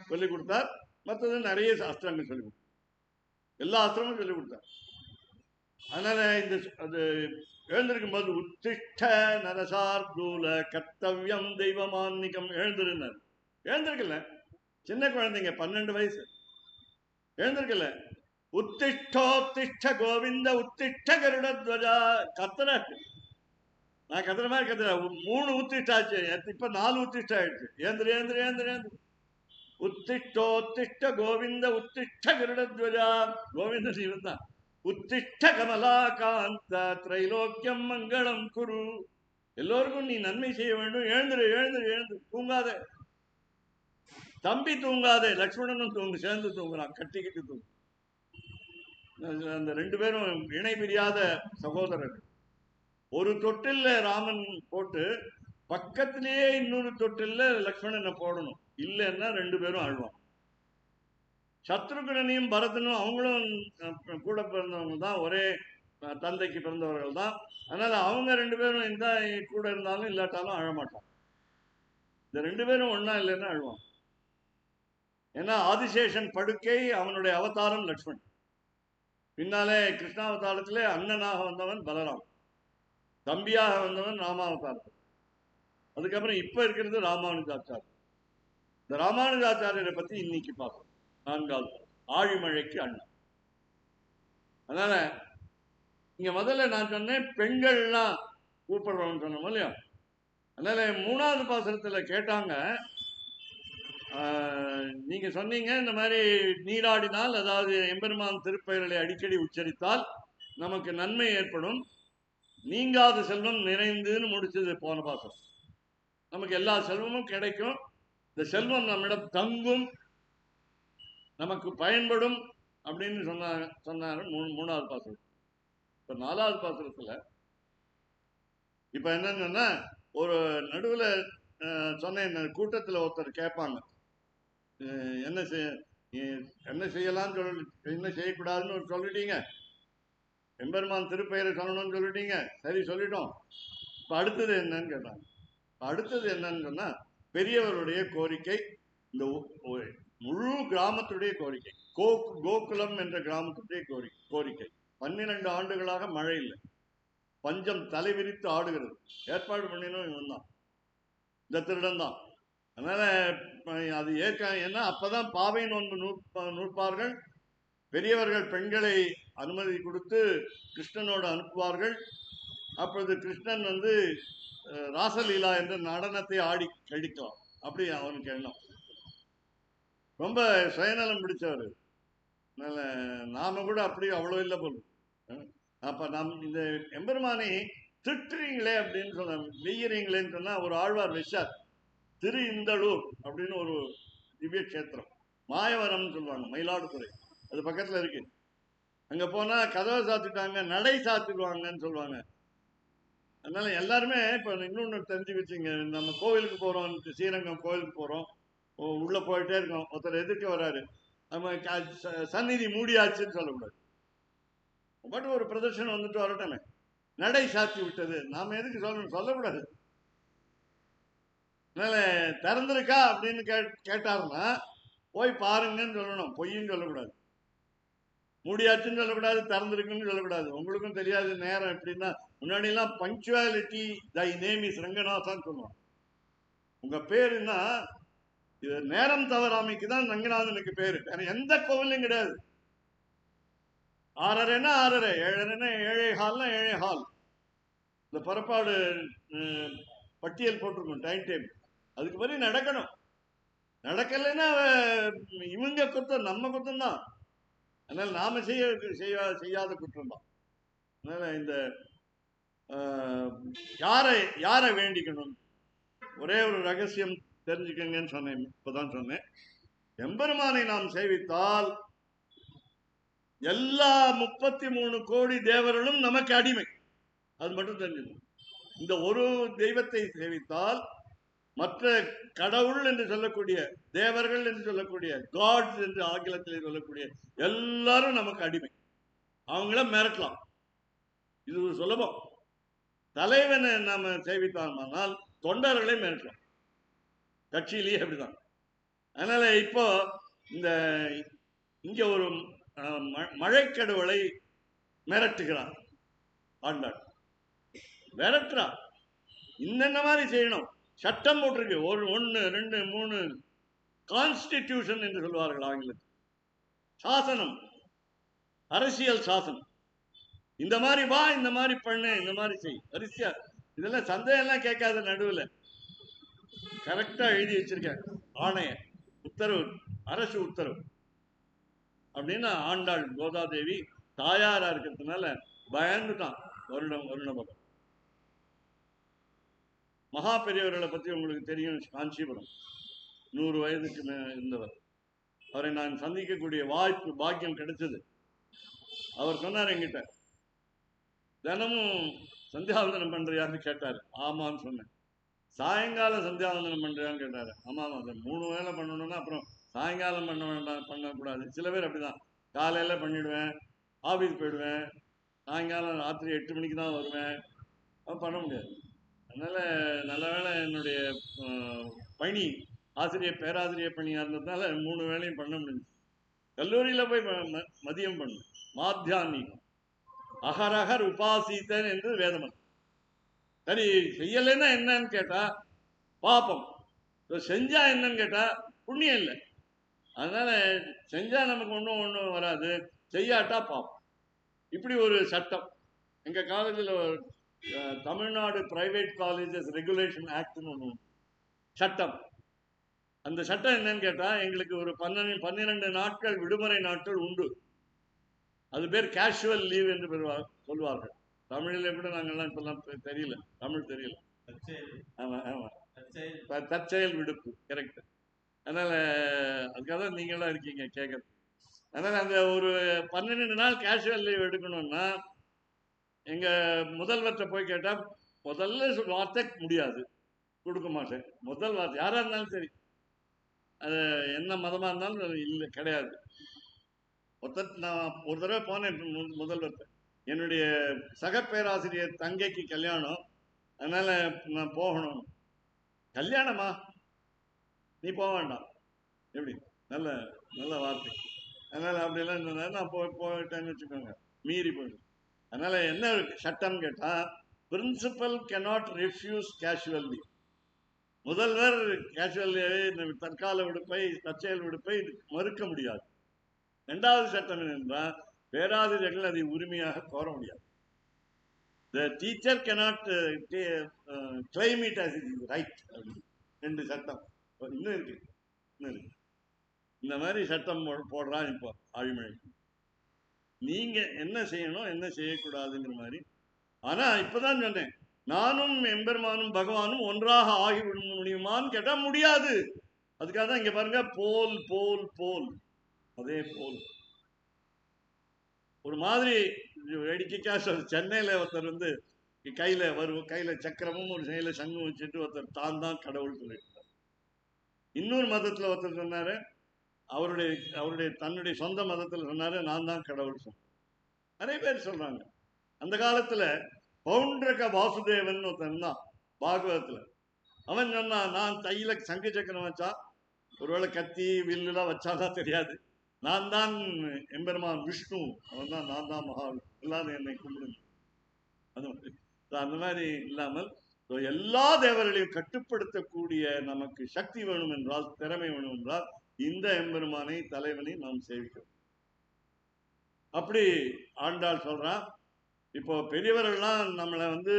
சொல்லிக் கொடுத்தார். மற்றது நிறைய அஸ்திரங்கள் சொல்லிக் கொடுத்தார், எல்லா அஸ்திரமும் சொல்லிக் கொடுத்தார். அதனால இந்த அது எழுந்திருக்கும் போது உத்திஷ்ட நரசார்தூல கர்த்தவியம் தெய்வமான்னிகம் எழுந்திருந்தார். எழுந்திருக்கல, சின்ன குழந்தைங்க 12 வயசு, எழுந்திருக்கல. உத்திஷ்டோத்திஷ்ட கோவிந்த உத்திஷ்ட கருடத்வஜா கத்துற. நான் கத்துற மாதிரி கத்துற. 3 உத்திஷ்டாச்சு, இப்ப 4 உத்திஷ்ட ஆயிடுச்சு. ஏந்திரு ஏந்திரு ஏந்திரு ஏந்திரு. உத்திஷ்டோத்திஷ்ட கோவிந்த உத்திஷ்ட கருடத்வஜா. கோவிந்தன் இவன் தான். உத்திஷ்ட கமலாகாந்த திரைலோக்கியம் மங்களம் குரு. எல்லோருக்கும் நீ நன்மை செய்ய வேண்டும், எழுந்திரு எழுந்திரு எழுந்திரு, தூங்காத. தம்பி தூங்காதே, லக்ஷ்மணனும் தூங்கு, சேர்ந்து தூங்குறான், கட்டிக்கிட்டு தூங்கு. அந்த 2 பேரும் இணை பிரியாத சகோதரர்கள். ஒரு தொட்டில்ல ராமன் போட்டு பக்கத்திலேயே இன்னொரு தொட்டில்ல லக்ஷ்மணனை போடணும், இல்லைன்னா 2 பேரும் அழுவான். சத்ருகனையும் பரதனும் அவங்களும் கூட பிறந்தவங்க தான், ஒரே தந்தைக்கு பிறந்தவர்கள் தான். அதனால அவங்க 2 பேரும் இந்த கூட இருந்தாலும் இல்லாட்டாலும் அழமாட்டான். இந்த 2 பேரும் ஒன்னா இல்லைன்னா அழுவான். ஏன்னா ஆதிசேஷன் படுக்கை அவனுடைய அவதாரம் லக்ஷ்மணன். பின்னாலே கிருஷ்ணாவதாரத்திலே அண்ணனாக வந்தவன் பலராம், தம்பியாக வந்தவன் ராமாவதாரத்தில். அதுக்கப்புறம் இப்ப இருக்கிறது ராமானுஜாச்சாரியர். இந்த ராமானுஜாச்சாரியரை பத்தி இன்னைக்கு பார்ப்போம். 4வது ஆழிமழைக்கு அண்ணன். அதனால இங்க முதல்ல நான் சொன்னேன் பெண்கள்லாம் கூப்பிடுறோம்னு சொன்னோம் இல்லையா. அதனால 3வது பாசனத்துல கேட்டாங்க, நீங்க சொன்னீங்க இந்த மாதிரி நீராடினால், அதாவது எம்பெருமான் திருப்பெயர்களை அடிக்கடி உச்சரித்தால் நமக்கு நன்மை ஏற்படும், நீங்காத செல்வம் நிறைந்துன்னு முடிச்சது போன பாசம். நமக்கு எல்லா செல்வமும் கிடைக்கும், இந்த செல்வம் நம்மிடம் தங்கும், நமக்கு பயன்படும் அப்படின்னு சொன்னாரு 3வது பாசனம். இப்ப 4வது பாசனத்துல இப்ப என்னன்னா, ஒரு நடுவுல சொன்ன கூட்டத்துல ஒருத்தர் கேட்பாங்க, என்ன செய்யலாம்னு என்ன செய்யக்கூடாதுன்னு சொல்லிட்டீங்க, எம்பெருமான் திருப்பெயரை சொல்லணும்னு சொல்லிட்டீங்க, சரி சொல்லிட்டோம், இப்ப அடுத்தது என்னன்னு கேட்டாங்க. அடுத்தது என்னன்னு சொன்னா, பெரியவருடைய கோரிக்கை, இந்த முழு கிராமத்துடைய கோரிக்கை, கோகுலம் என்ற கிராமத்துடைய கோரிக்கை. 12 ஆண்டுகளாக மழை இல்லை, பஞ்சம் தலைவிரித்து ஆடுகிறது. ஏற்பாடு பண்ணினோம் இவன் தான், இந்த திருடன் தான். அதனால அது ஏன்னா அப்பதான் பாவை நோன்பு நூற்பார்கள், பெரியவர்கள் பெண்களை அனுமதி கொடுத்து கிருஷ்ணனோடு அனுப்புவார்கள். அப்பொழுது கிருஷ்ணன் ராசலீலா என்ற நடனத்தை ஆடி கழிக்கலாம், அப்படி அவனுக்கு எண்ணம். ரொம்ப சுயநலம் பிடிச்சவர். நாம கூட அப்படி அவ்வளோ இல்லை போலும். அப்ப இந்த எம்பெருமானை திட்டுறீங்களே அப்படின்னு சொன்ன, வெய்யறீங்களேன்னு சொன்னா, ஒரு ஆழ்வார் விஷார் திரு இந்தளூர் அப்படின்னு ஒரு திவ்ய கஷேத்திரம், மாயவரம்னு சொல்லுவாங்க, மயிலாடுதுறை, அது பக்கத்துல இருக்கு. அங்க போனா கதவை சாத்திட்டாங்க, நடை சாத்திடுவாங்கன்னு சொல்லுவாங்க. அதனால எல்லாருமே இப்ப இன்னொன்னு தெரிஞ்சு வச்சுங்க, நம்ம கோவிலுக்கு போறோம், ஸ்ரீரங்கம் கோவிலுக்கு போறோம், உள்ள போயிட்டே இருக்கோம், ஒருத்தர் எதிர்க்க வராரு, நம்ம சந்நிதி மூடியாச்சுன்னு சொல்லக்கூடாது, பட் ஒரு பிரதர்ஷனம் வந்துட்டு வரட்டமே, நடை சாத்தி விட்டது, நாம எதுக்கு சொல்லணும், சொல்லக்கூடாது. அதனால திறந்திருக்கா அப்படின்னு கேட்டாருன்னா போய் பாருங்கன்னு சொல்லணும், பொய்யும் சொல்லக்கூடாது, மூடியாச்சுன்னு சொல்லக்கூடாது, திறந்திருக்குன்னு சொல்லக்கூடாது. உங்களுக்கும் தெரியாது நேரம் எப்படின்னா, முன்னாடி எல்லாம் punctuality thy name is Ranganathan சொல்லுவாங்க. உங்க பேருன்னா இது நேரம் தவறாமைக்கு தான் ரங்கநாதனுக்கு பேரு, வேற எந்த கோவிலும் கிடையாது. 6:30ன்னா 6:30, 7:30ன்னா 7:15ன்னா 7:15. இந்த புறப்பாடு பட்டியல் போட்டிருக்கும், டைம் டேபிள். அதுக்கு பிறகு நடக்கணும். நடக்கலைன்னா இவங்க குத்தம், நம்ம குத்தம் தான். அதனால நாம செய்யாத குற்றம் தான். அதனால இந்த யாரை வேண்டிக்கணும்? ஒரே ஒரு ரகசியம் தெரிஞ்சுக்கங்கன்னு சொன்னேன், இப்பதான் சொன்னேன். எம்பெருமானை நாம் சேவித்தால் எல்லா 33 கோடி தேவர்களும் நமக்கு அடிமை. அது மட்டும் தெரிஞ்சுக்கணும். இந்த ஒரு தெய்வத்தை சேவித்தால் மற்ற கடவுள் என்று சொல்லக்கூடிய, தேவர்கள் என்று சொல்லக்கூடிய, காட்ஸ் என்று ஆங்கிலத்தில் சொல்லக்கூடிய எல்லாரும் நமக்கு அடிமை. அவங்கள மிரட்டலாம். இது ஒரு சுலபம். தலைவனை நாம சேவித்தால் தொண்டர்களை மிரட்டலாம். கட்சியிலேயே அப்படிதான். அதனால இப்போ இந்த இங்க ஒரு மழைக்கடவுளை மிரட்டுகிறான் ஆண்டாள். மிரட்டுறான். இன்னென்ன மாதிரி செய்யணும், சட்டம் போட்டிருக்கு. 1, 2, 3 கான்ஸ்டிடியூஷன் என்று சொல்வார்கள் ஆங்கிலத்தில். சாசனம், அரசியல் சாசனம். இந்த மாதிரி வா, இந்த மாதிரி பண்ணு, இந்த மாதிரி செய், வரிசையா. இதெல்லாம் சந்தேகம் எல்லாம் கேட்காத, நடுவில் கரெக்டா எழுதி வச்சிருக்கேன். ஆணைய உத்தரவு, அரசு உத்தரவு அப்படின்னு. ஆண்டாள் கோதாதேவி தாயாரா இருக்கிறதுனால பயந்துட்டான் வருணபகவான். மகா பெரியவர்களை பற்றி உங்களுக்கு தெரியும். காஞ்சிபுரம் 100 வயதுக்கு இருந்தவர். அவரை நான் சந்திக்கக்கூடிய வாய்ப்பு, பாக்கியம் கிடைச்சது. அவர் சொன்னார் என்கிட்ட, தினமும் சந்தியாவந்தனம் பண்றியான்னு கேட்டார். ஆமான்னு சொன்னேன். சாயங்காலம் சந்தியாவந்தனம் பண்றியான்னு கேட்டாரு. ஆமா, 3 வேளை பண்ணணும்னா அப்புறம் சாயங்காலம் பண்ண வேண்டாம், பண்ணக்கூடாது. சில பேர் அப்படிதான், காலையில பண்ணிடுவேன், ஆபீஸ் போயிடுவேன், சாயங்காலம் ராத்திரி 8 மணிக்கு தான் வருவேன், பண்ண முடியாது. அதனால நல்ல வேளை என்னுடைய பணி பேராசிரியர் பணியாக இருந்ததுனால 3 வேளையும் பண்ண முடிஞ்சு. கல்லூரியில் போய் மதியம் பண்ணு, மாத்தியான்மிகம், அகரகர் உபாசித்தன் என்று வேதமன். சரி, செய்யலைன்னா என்னன்னு கேட்டா பாப்பம், செஞ்சா என்னன்னு கேட்டா புண்ணியம் இல்லை. அதனால செஞ்சா நமக்கு ஒன்றும் வராது, செய்யாட்டா பாப்பம். இப்படி ஒரு சட்டம் எங்க காலேஜில், தமிழ்நாடு பிரைவேட் காலேஜஸ் ரெகுலேஷன் ஆக்ட்னு ஒன்று சட்டம். அந்த சட்டம் என்னன்னு கேட்டா, எங்களுக்கு ஒரு 12 நாட்கள் விடுமுறை நாட்கள் உண்டு. அது பேர் கேஷுவல் லீவ் என்று சொல்வார்கள். தமிழில் கூட நாங்கள்லாம் இப்பெல்லாம் தெரியல, தமிழ் தெரியல. ஆமா ஆமா, தற்செயல் விடுப்பு, கரெக்ட். அதனால அதுக்காக தான் நீங்களாம் இருக்கீங்க கேட்கறது. அதனால அந்த ஒரு 12 நாள் கேஷுவல் லீவ் எடுக்கணும்னா எங்க முதல்வர்கிட்ட போய் கேட்டா முதல்ல வார்த்தை முடியாது, கொடுக்க மாட்டேன். முதல் வார்த்தை யாரா இருந்தாலும் சரி, அது என்ன மதமா இருந்தாலும் இல்லை, கிடையாது. நான் ஒரு தடவை போனேன் முதல்வர்கிட்ட. என்னுடைய சக பேராசிரியர் தங்கைக்கு கல்யாணம், அதனால நான் போகணும். கல்யாணமா, நீ போக வேண்டாம். எப்படி நல்ல நல்ல வார்த்தை. அதனால அப்படியெல்லாம் இருந்ததுனால நான் போயிட்டேன்னு வச்சுக்கோங்க, மீறி போயிடும். அதனால என்ன சட்டம் கேட்டா, principal cannot refuse casual leave. முதல்வர் கேஷுவல் தற்கால விடுப்பை, தற்செயல் விடுப்பை மறுக்க முடியாது. 2வது சட்டம் என்னென்றால், பேராசிரியர்கள் அதை உரிமையாக கோர முடியாது. The teacher cannot claim it as his right. 2 சட்டம் இன்னும் இருக்கு. இந்த மாதிரி சட்டம் போடுறான் இப்போ ஆழிமழை. நீங்க என்ன செய்யணும், என்ன செய்யக்கூடாதுங்கிற மாதிரி. ஆனா இப்பதான் சொன்னேன், நானும் எம்பெருமானும் பகவானும் ஒன்றாக ஆகிவிட முடியுமான்னு கேட்டா முடியாது. அதுக்காக தான் இங்க பாருங்க, போல் போல் போல், அதே போல். ஒரு மாதிரி வேடிக்கைக்கா சென்னையில ஒருத்தர் வந்து கையில சக்கரமும் ஒரு கையில சங்கம் வச்சுட்டு ஒருத்தர் தான் கடவுள் சொல்லியிருக்கார். இன்னொரு மதத்துல ஒருத்தர் சொன்னாரு, அவருடைய தன்னுடைய சொந்த மதத்துல சொன்னாரு, நான் தான் கடவுள் சொன்னார். நிறைய பேர் சொல்றாங்க. அந்த காலத்துல பவுண்டரக வாசுதேவன் ஒருத்தன் தான் பாகவதத்துல. அவன் சொன்னான், நான் தையில சங்கு சக்கரம் வச்சா, ஒருவேளை கத்தி வில்லுலாம் வச்சாதான் தெரியாது, நான் தான் எம்பெருமான் விஷ்ணு, அவன் தான், நான் தான் மகான், எல்லாரும் என்னை கும்பிடுங்க. அந்த மாதிரி இல்லாமல் எல்லா தேவர்களையும் கட்டுப்படுத்தக்கூடிய நமக்கு சக்தி வேணும் என்றால், திறமை வேணும் என்றால், இந்த எம்பெருமானை, தலைவனை நாம் சேவிக்கிறோம். அப்படி ஆண்டாள் சொல்றான். இப்போ பெரியவர்கள்லாம் நம்மளை வந்து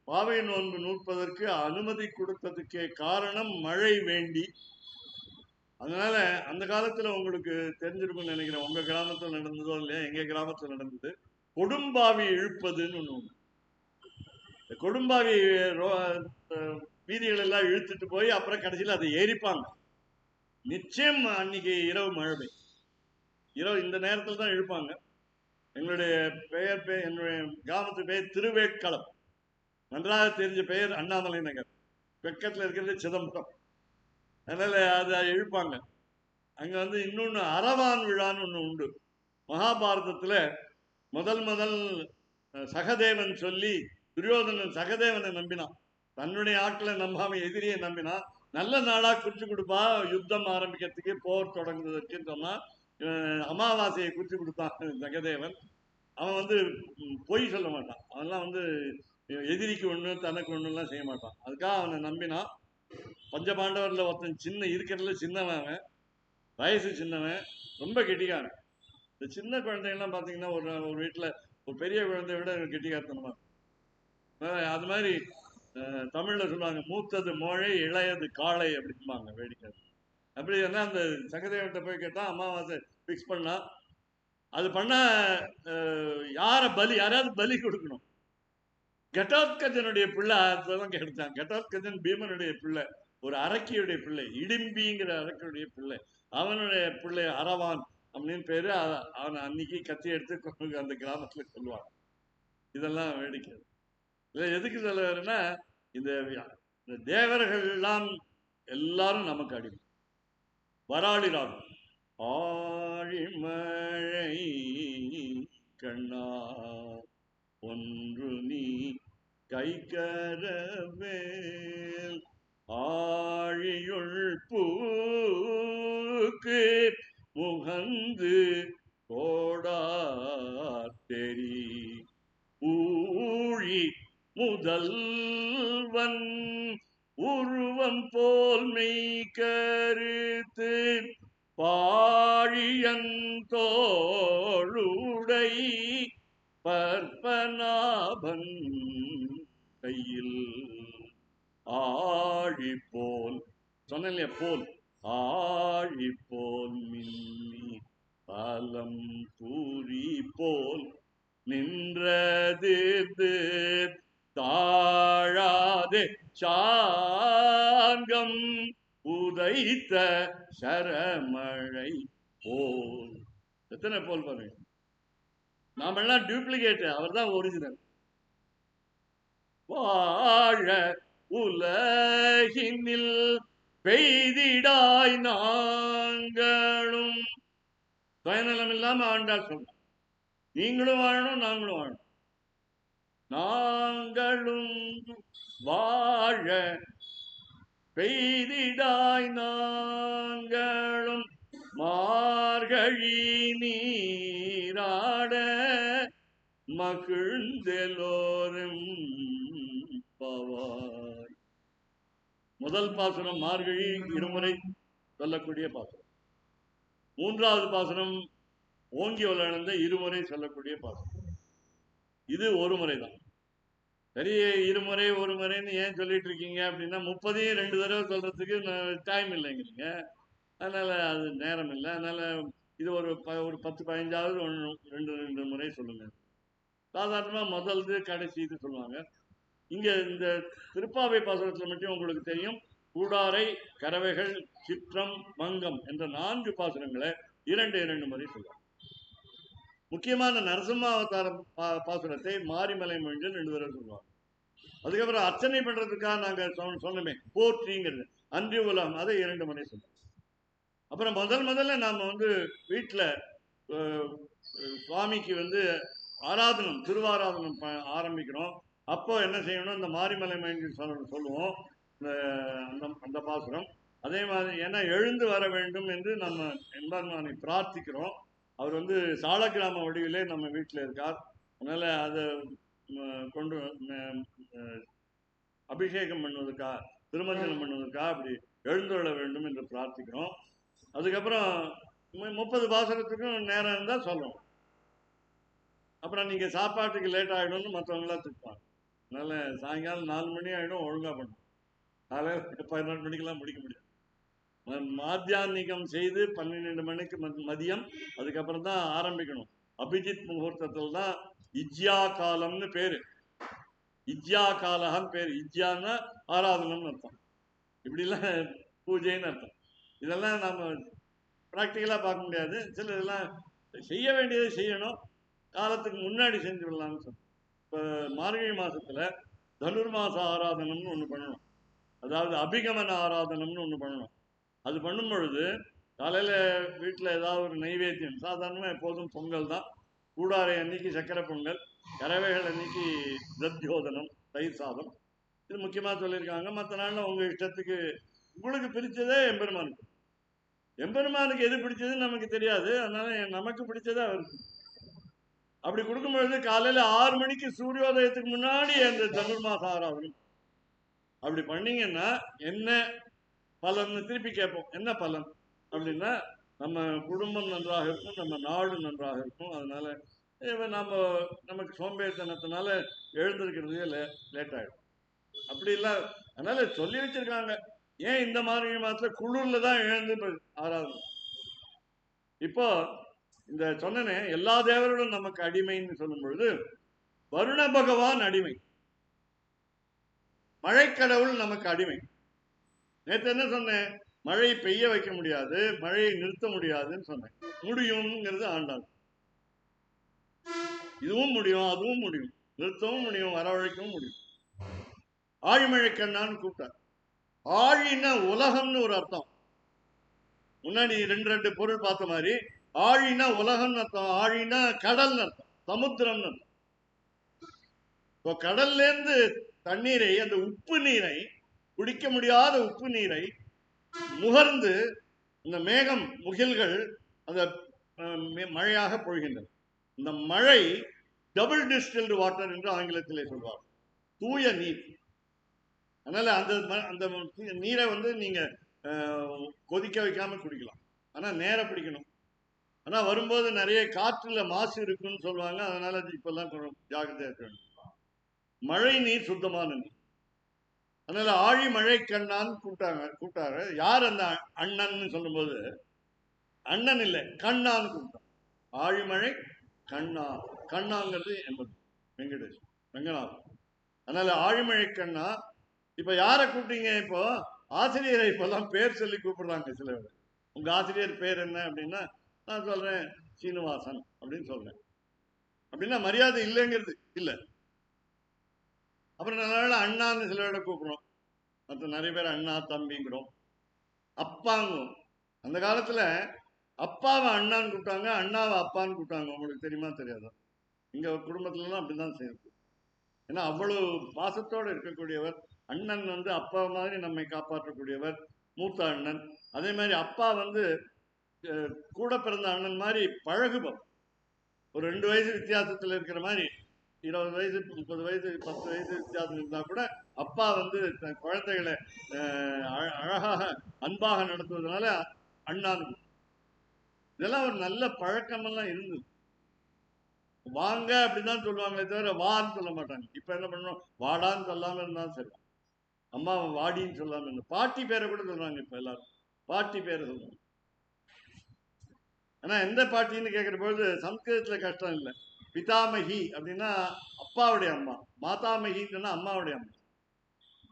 பாவை நோன்பு நூற்பதற்கு அனுமதி கொடுத்ததுக்கே காரணம் மழை வேண்டி. அதனால அந்த காலத்துல உங்களுக்கு தெரிஞ்சிருக்கும்னு நினைக்கிறேன், உங்க கிராமத்துல நடந்ததோ இல்லையா, எங்க கிராமத்துல நடந்தது கொடும்பாவி இழுப்பதுன்னு ஒண்ணு. கொடும்பாவி வீதிகள் எல்லாம் இழுத்துட்டு போய் அப்புறம் கடைசியில் அதை எரிப்பாங்க. நிச்சயம் அன்னைக்கு இரவு மழை பெய்யும். இரவு இந்த நேரத்தில் தான் இழுப்பாங்க. எங்களுடைய பெயர் என்னுடைய கிராமத்து பெயர் திருவேட்களம். நன்றாக தெரிஞ்ச பெயர் அண்ணாமலை நகர். பக்கத்தில் இருக்கிறது சிதம்பரம். அதனால அதை இழுப்பாங்க. அங்க வந்து இன்னொன்னு அரவான் விழான்னு ஒண்ணு உண்டு. மகாபாரதத்துல முதல் சகதேவன் சொல்லி துரியோதனன் சகதேவனை நம்பினான். தன்னுடைய ஆட்களை நம்பாம எதிரியை நம்பினான். நல்ல நாளா குறிச்சு கொடுப்பா, யுத்தம் ஆரம்பிக்கிறதுக்கு, போர் தொடங்குறதுக்கு சொன்னா அமாவாசையை குறிச்சு கொடுத்தான் சகதேவன். அவன் வந்து பொய் சொல்ல மாட்டான். அவன்லாம் வந்து எதிரிக்கு ஒண்ணு தனக்கு ஒண்ணுலாம் செய்ய மாட்டான். அதுக்காக அவனை நம்பினான். பஞ்சபாண்டவர்ல ஒருத்தன் சின்ன இருக்கிறதுல சின்னவன், வயசு சின்னவன், ரொம்ப கெட்டிக்காரன். இந்த சின்ன குழந்தைங்கலாம் பார்த்தீங்கன்னா ஒரு வீட்டில் ஒரு பெரிய குழந்தைய விட கெட்டிக்காரத்தனமா. அது மாதிரி தமிழ்ல சொல்லுவாங்க, மூத்தது மோழை இளையது காளை அப்படிம்பாங்க. வேடிக்கை. அப்படி என்ன அந்த சகதேவன்கிட்ட போய் கேட்டா அமாவாசை பிக்ஸ் பண்ணா, அது பண்ணா யாராவது பலி கொடுக்கணும். கட்டோத்கஜனுடைய பிள்ளை அதெல்லாம் கிடைச்சான். கட்டோத்கஜன் பீமனுடைய பிள்ளை, ஒரு அரக்கியுடைய பிள்ளை, இடிம்பிங்கிற அரக்கியுடைய பிள்ளை. அவனுடைய பிள்ளை அரவான் அப்படின்னு பேரு. அவன் அன்னைக்கு கத்தி எடுத்து அந்த கிராமத்துல சொல்லுவான். இதெல்லாம் வேடிக்கை. இதை எதுக்கு சொல்ல வருன்னா, இந்த தேவர்கள் எல்லாம் எல்லாரும் நமக்கு அடிமை. வராளி ராகம். ஆழிமழை கண்ணா ஒன்று நீ கைக்கரவேல் ஆழியுள் பூக்கு முகந்து கோடார் தெரி ஊழி முதல்வன் உருவம் போல் மெய் கருத்து பாழியன் தோளுடை பற்பநாபன் கையில் ஆழி போல் சொன்ன போல் ஆழி போல் மின்னி பலம் பூரி போல் நின்றது தாழாதே சாங்கம் உதைத்த சரமழை போல். எத்தனை போல் பாருங்க. நாமெல்லாம் டூப்ளிகேட், அவர் தான் ஒரிஜினல். வாழ உலகினில் பெய்திடாய் நாங்களும். சுயநலம் இல்லாம ஆண்டாள் சொல்றோம். நீங்களும் வாழணும், நாங்களும் வாழணும். நாங்களும் வாழ பெய்திடாய் நாங்களும் மார்கழி நீராட மகிழ்ந்தெல்லோரும் பவாய். முதல் பாசனம் மார்கழி இருமுறை சொல்லக்கூடிய பாசனம். மூன்றாவது பாசனம் ஓங்கி வளர்ந்த இருமுறை சொல்லக்கூடிய பாசனம். இது ஒரு முறை தான். பெரிய இருமுறை ஒரு முறைன்னு ஏன் சொல்லிட்டு இருக்கீங்க அப்படின்னா, 30 2 தடவை சொல்றதுக்கு டைம் இல்லைங்கிறீங்க. அதனால அது நேரம் இல்லை. அதனால இது ஒரு 10-15 ரெண்டு முறை சொல்லுங்க. சாதாரணமா முதல்து கடைசி இது சொல்லுவாங்க. இங்க இந்த திருப்பாவை பாசனத்துல மட்டும் உங்களுக்கு தெரியும், கூடாரை, கறவைகள், சிற்றம், மங்கம் என்ற 4 பாசனங்களை 2 முறை சொல்லுவாங்க. முக்கியமான நரசிம்மாவதாரம் பாசுரத்தை மாரிமலை மொழிகள் 2 தடவை சொல்லுவாங்க. அதுக்கப்புறம் அர்ச்சனை பண்றதுக்காக நாங்க சொன்னோமே போற்றிங்கிறது, அன்றி உலம், அதை 2 முறை சொல்லுவோம். அப்புறம் முதல்ல நாம வந்து வீட்டுல சுவாமிக்கு வந்து ஆராதனம், திருவாராதனம் ஆரம்பிக்கிறோம். அப்போ என்ன செய்யணும், இந்த மாரிமலை மொழிகள் சொல்லுவோம் அந்த பாசுரம். அதே மாதிரி ஏன்னா எழுந்து வர வேண்டும் என்று நம்ம எம்பெருமானை பிரார்த்திக்கிறோம். அவர் வந்து சாலக்கிராம வடிவிலே நம்ம வீட்டில் இருக்கார். அதனால அதை கொண்டு அபிஷேகம் பண்ணுவதற்காக, திருமஞ்சனம் பண்ணுவதற்காக அப்படி எழுந்துள்ள வேண்டும் என்று பிரார்த்திக்கிறோம். அதுக்கப்புறம் 30 பாசனத்துக்கும் நேரம் இருந்தால் சொல்லுவோம். அப்புறம் நீங்க சாப்பாட்டுக்கு லேட் ஆகிடும்னு மற்றவங்களாம் திட்டுவாங்க. அதனால சாயங்காலம் 4 மணி ஆகிடும், ஒழுங்கா பண்ணும். காலையில் 11 மணிக்கெல்லாம் முடிக்க முடியாது. மாத்தியானிகம் செய்து 12 மணிக்கு மதியம், அதுக்கப்புறம் தான் ஆரம்பிக்கணும். அபிஜித் முகூர்த்தத்தில் தான் இஜ்யா காலம்னு பேரு. இஜ்யா காலஹான்னு பேரு. இஜ்யான்னா ஆராதனம்னு அர்த்தம். இப்படிலாம் பூஜைன்னு அர்த்தம். இதெல்லாம் நாம ப்ராக்டிக்கலா பார்க்க முடியாது. சில இதெல்லாம் செய்ய வேண்டியதை செய்யணும், காலத்துக்கு முன்னாடி செஞ்சு விடலாம்னு சொன்னோம். இப்போ மார்கழி மாசத்துல தனுர்மாச ஆராதனம்னு ஒன்று பண்ணணும். அதாவது அபிகமன ஆராதனம்னு ஒன்று பண்ணணும். அது பண்ணும் பொழுது காலையில் வீட்டில் ஏதாவது ஒரு நைவேத்தியம், சாதாரணமாக எப்போதும் பொங்கல் தான். கூடாரை அன்னைக்கு சக்கரை பொங்கல், கரவைகள் அன்னைக்கு தத்யோதனம், தயிர் சாதம், இது முக்கியமாக சொல்லியிருக்காங்க. மற்ற நாளில் உங்கள் இஷ்டத்துக்கு உங்களுக்கு பிடிச்சதே எம்பெருமானுக்கு. எம்பெருமானுக்கு எது பிடிச்சதுன்னு நமக்கு தெரியாது, அதனால நமக்கு பிடிச்சதே அவருக்கு. அப்படி கொடுக்கும்பொழுது காலையில் 6 மணிக்கு சூரியோதயத்துக்கு முன்னாடி அந்த தனுர்மாச ஆராதனம் அப்படி பண்ணீங்கன்னா என்ன பலன்னு திருப்பி கேட்போம். என்ன பலன் அப்படின்னா, நம்ம குடும்பம் நன்றாக இருக்கும், நம்ம நாடு நன்றாக இருக்கும். அதனால நம்ம நமக்கு சோம்பேறித்தனத்தினால எழுந்திருக்கிறதுக்கே லேட் ஆகிடும். அப்படி இல்லை, அதனால சொல்லி வச்சிருக்காங்க. ஏன் இந்த மாதிரி மாதத்துல குளிர்ல தான் எழுந்து ஆராதனை. இப்போ இந்த சொன்னனே எல்லா தேவர்களும் நமக்கு அடிமைன்னு சொல்லும் பொழுது, வருண பகவான் அடிமை, மழைக்கடவுள் நமக்கு அடிமை. நேற்று என்ன சொன்னேன்? மழை பெய்ய வைக்க முடியாது, மழையை நிறுத்த முடியாதுன்னு சொன்னேன். முடியும்ங்கிறது ஆண்டாள். இதுவும் முடியும், அதுவும் முடியும், நிறுத்தவும் முடியும், வரவழைக்கவும் முடியும். ஆழிமழை கண்ணான்னு கூப்பிட்டார். ஆழின்னா உலகம்னு ஒரு அர்த்தம். முன்னாடி ரெண்டு பொருள் பார்த்த மாதிரி, ஆழினா உலகம்னு அர்த்தம், ஆழினா கடல்னு அர்த்தம், சமுத்திரம்னு அர்த்தம். இப்போ கடல்ல இருந்து தண்ணீரை, அந்த உப்பு நீரை, குடிக்க முடியாத உப்பு நீரை முகர்ந்து இந்த மேகம் முகில்கள் அந்த மழையாக பொழிகின்றன. இந்த மழை டபுள் டிஸ்டில்டு வாட்டர் என்று ஆங்கிலத்திலே சொல்வார், தூய நீர். அதனால அந்த அந்த நீரை நீங்க கொதிக்க வைக்காம குடிக்கலாம், ஆனா நேர பிடிக்கணும். ஆனா வரும்போது நிறைய காற்றுல மாசு இருக்குன்னு சொல்லுவாங்க, அதனால இப்பெல்லாம் ஜாக்கிரதையா இருக்க வேண்டும். மழை நீர் சுத்தமான நீர். அதனால ஆழி மழை கண்ணான்னு கூப்பிட்டாரு. யார் அந்த அண்ணன் சொல்லும்போது, அண்ணன் இல்லை, கண்ணான்னு கூப்பிட்டான். ஆழிமழை கண்ணா, கண்ணாங்கிறது என்பது வெங்கடேஷ், வெங்கநாதன். அதனால ஆழிமழை கண்ணா. இப்ப யாரை கூப்பிட்டீங்க? இப்போ ஆசிரியரை இப்பெல்லாம் பேர் சொல்லி கூப்பிடுறாங்க சில பேர். உங்க ஆசிரியர் பேர் என்ன அப்படின்னா, நான் சொல்றேன் சீனிவாசன் அப்படின்னு சொல்றேன். அப்படின்னா மரியாதை இல்லைங்கிறது இல்லை. அப்புறம் நல்ல அண்ணான்னு சில பேரை கூப்பிடுறோம், மற்ற நிறைய பேர் அண்ணா தம்பிங்கிறோம், அப்பாங்கும். அந்த காலத்துல அப்பாவை அண்ணான்னு கூப்பிட்டாங்க, அண்ணாவை அப்பான்னு கூப்பிட்டாங்க. உங்களுக்கு தெரியுமா தெரியாதா? எங்க குடும்பத்துலலாம் அப்படிதான் செய்யுது. ஏன்னா அவ்வளவு பாசத்தோடு இருக்கக்கூடியவர் அண்ணன். அப்பா மாதிரி நம்மை காப்பாற்றக்கூடியவர் மூத்த அண்ணன். அதே மாதிரி அப்பா கூட பிறந்த அண்ணன் மாதிரி பழகுபவர். ஒரு 2 வயசு வித்தியாசத்தில் இருக்கிற மாதிரி, 20 வயசு 30 வயசு 10 வயசு வித்தியாசம் இருந்தா கூட அப்பா குழந்தைகளை அழகாக அன்பாக நடத்துவதனால அண்ணான். இதெல்லாம் ஒரு நல்ல பழக்கமெல்லாம் இருந்தது. வாங்க அப்படிதான் சொல்லுவாங்களே தவிர வான்னு சொல்ல மாட்டாங்க. இப்ப என்ன பண்ணணும், வாடான்னு சொல்லாம இருந்தாலும் சரி, அம்மாவை வாடின்னு சொல்லாம இருந்தா, பாட்டி பேரை கூட சொல்றாங்க இப்ப எல்லாரும், பாட்டி பேரை சொல்றாங்க. ஆனா எந்த பாட்டின்னு கேட்கிற பொழுது சம்ஸ்கிருதத்துல கஷ்டம் இல்லை. பிதாமகி அப்படின்னா அப்பாவுடைய அம்மா, மாதாமகின்னு சொன்னா அம்மாவுடைய அம்மா,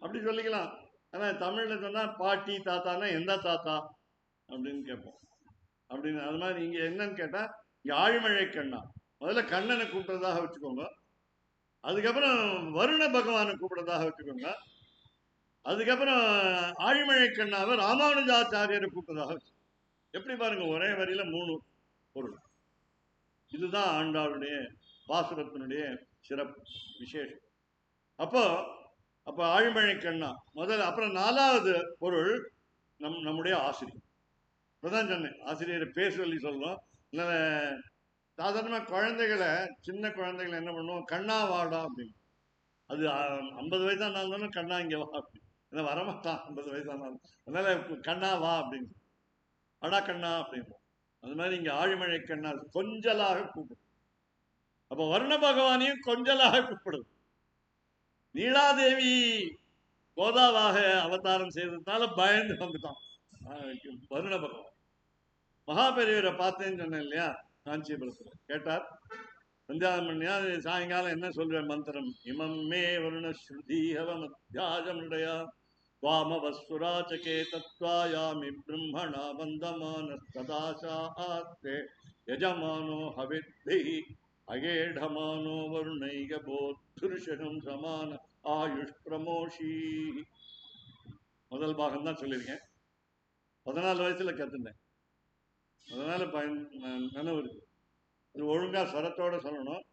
அப்படி சொல்லிக்கலாம். ஆனா தமிழ்ல சொன்னா பாட்டி தாத்தானா எந்த தாத்தா அப்படின்னு கேட்போம். அப்படின்னு அது மாதிரி இங்க என்னன்னு கேட்டா, இங்க ஆழிமழை கண்ணா, முதல்ல கண்ணனை கூப்பிடுறதாக வச்சுக்கோங்க, அதுக்கப்புறம் வருண பகவானை கூப்பிடுறதாக வச்சுக்கோங்க, அதுக்கப்புறம் ஆழிமழை கண்ணாவை ராமானுஜாச்சாரியரை கூப்பிடுறதாக வச்சு. எப்படி பாருங்க, ஒரே வரியில 3 பொருள். இதுதான் ஆண்டாளுடைய பாசுரத்தினுடைய சிறப்பு விசேஷம். அப்போ ஆழிமழை கண்ணா முதல். அப்புறம் 4வது பொருள் நம்முடைய ஆசிரியர். இப்பதான் சொன்னேன், ஆசிரியரை பேர் சொல்லி சொல்லணும். சாதாரணமா குழந்தைகளை, சின்ன குழந்தைகளை என்ன பண்ணுவோம், கண்ணா வாடா அப்படின்னு. அது 50 வயசானாலும் கண்ணா இங்க வா அப்படின்னு வரமாட்டான், 50 வயசானாலும். அதனால கண்ணா வா அப்படின்னு, அடா கண்ணா அப்படின்னு. அது மாதிரி இங்க ஆழிமழை கண்ணா கொஞ்சலாக கூப்பிடும். அப்ப வருண பகவானையும் கொஞ்சலாக கூப்பிடுது. நீலாதேவி கோதாவாக அவதாரம் செய்ததுனால பயந்து வந்துட்டான் வருண பகவான். மகாபெரியவரை பார்த்தேன்னு சொன்னேன் இல்லையா, காஞ்சிபுரத்துல கேட்டார். சந்தியாமணியா சாயங்காலம் என்ன சொல்வேன் மந்திரம்? இமம் மே வருண ஸ்ருதி ஹவமத்யாஜமுடையா வாமவஸ்துராச்சகே தத்வாயாமி பிரம்மணா வந்தமானஸ்ததாசாத்தே யஜமானோ ஹவித்தை அகேடமானோ வருணைக போத்துருஷகம் சமான ஆயுஷ் பிரமோஷி. முதல் பாகம் தான் சொல்லியிருக்கேன். 14 வயசுல கத்துனேன். அதனால நினைவு இருக்கு. அது ஒழுங்கா ஸ்வரத்தோட சொல்லணும்.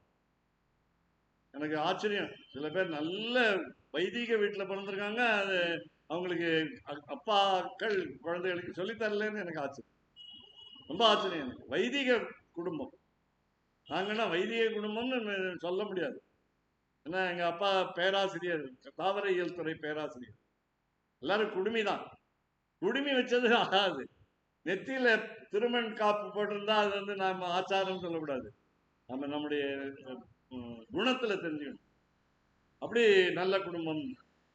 எனக்கு ஆச்சரியம், சில பேர் நல்ல வைதிக வீட்டில் பிறந்திருக்காங்க, அது அவங்களுக்கு அப்பாக்கள் குழந்தைகளுக்கு சொல்லித்தரலன்னு எனக்கு ஆச்சரியம், ரொம்ப ஆச்சரியம் எனக்கு. வைதிக குடும்பம், நாங்கன்னா வைதிக குடும்பம்னு சொல்ல முடியாது. ஏன்னா எங்க அப்பா பேராசிரியர், தாவரையியல் துறை பேராசிரியர். எல்லாரும் குடுமி தான். குடுமி வச்சது ஆகாது. நெத்தியில திருமண் காப்பு போட்டிருந்தா அது வந்து நாம ஆச்சாரம் சொல்லக்கூடாது. நம்ம நம்முடைய குணத்துல தெரிஞ்சுக்கணும். அப்படி நல்ல குடும்பம்.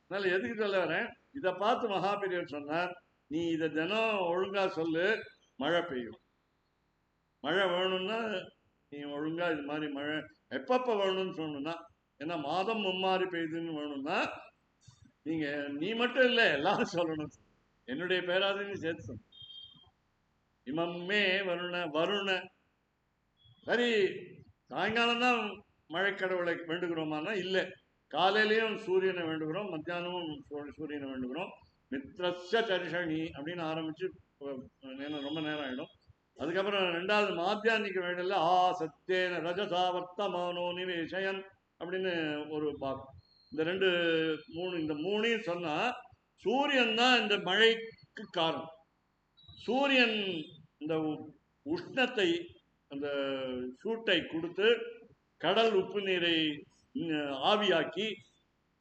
அதனால எதுக்கு சொல்ல வரேன், இதை பார்த்து மகாபெரியவர் சொன்னார், நீ இதை தினம் ஒழுங்கா சொல்லு, மழை பெய்யும். மழை வேணும்னா நீ ஒழுங்கா இது மாதிரி மழை எப்பப்ப வேணும்னு சொல்லணும்னா, ஏன்னா மாதம் மும்மாறி பெய்யுதுன்னு வேணும்னா நீங்க நீ மட்டும் இல்லை எல்லாரும் சொல்லணும். என்னுடைய பேராசிரியர் சேர்த்து சொன்ன இமம்மே வருண வருண. சரி, சாயங்காலம் தான் மழை கடவுளை வேண்டுகிறோமானா இல்லை, காலையிலையும் சூரியனை வேண்டுகிறோம், மத்தியானமும் சூரியனை வேண்டுகிறோம். மித்ரஸ்ய தரிசனி அப்படின்னு ஆரம்பிச்சு ரொம்ப நேரம் ஆயிடும். அதுக்கப்புறம் 2வது மாத்தியானிக்க வேண்டல ஆ சத்தேன ரஜசாவர்த்தமானோ நிவேஷயன் அப்படின்னு ஒரு பாகம். இந்த 2 3 இந்த 3ஐயும் சொன்னா சூரியன் தான் இந்த மழைக்கு காரணம். சூரியன் இந்த உஷ்ணத்தை, அந்த சூட்டை கொடுத்து கடல் உப்பு நீரை ஆவியாக்கி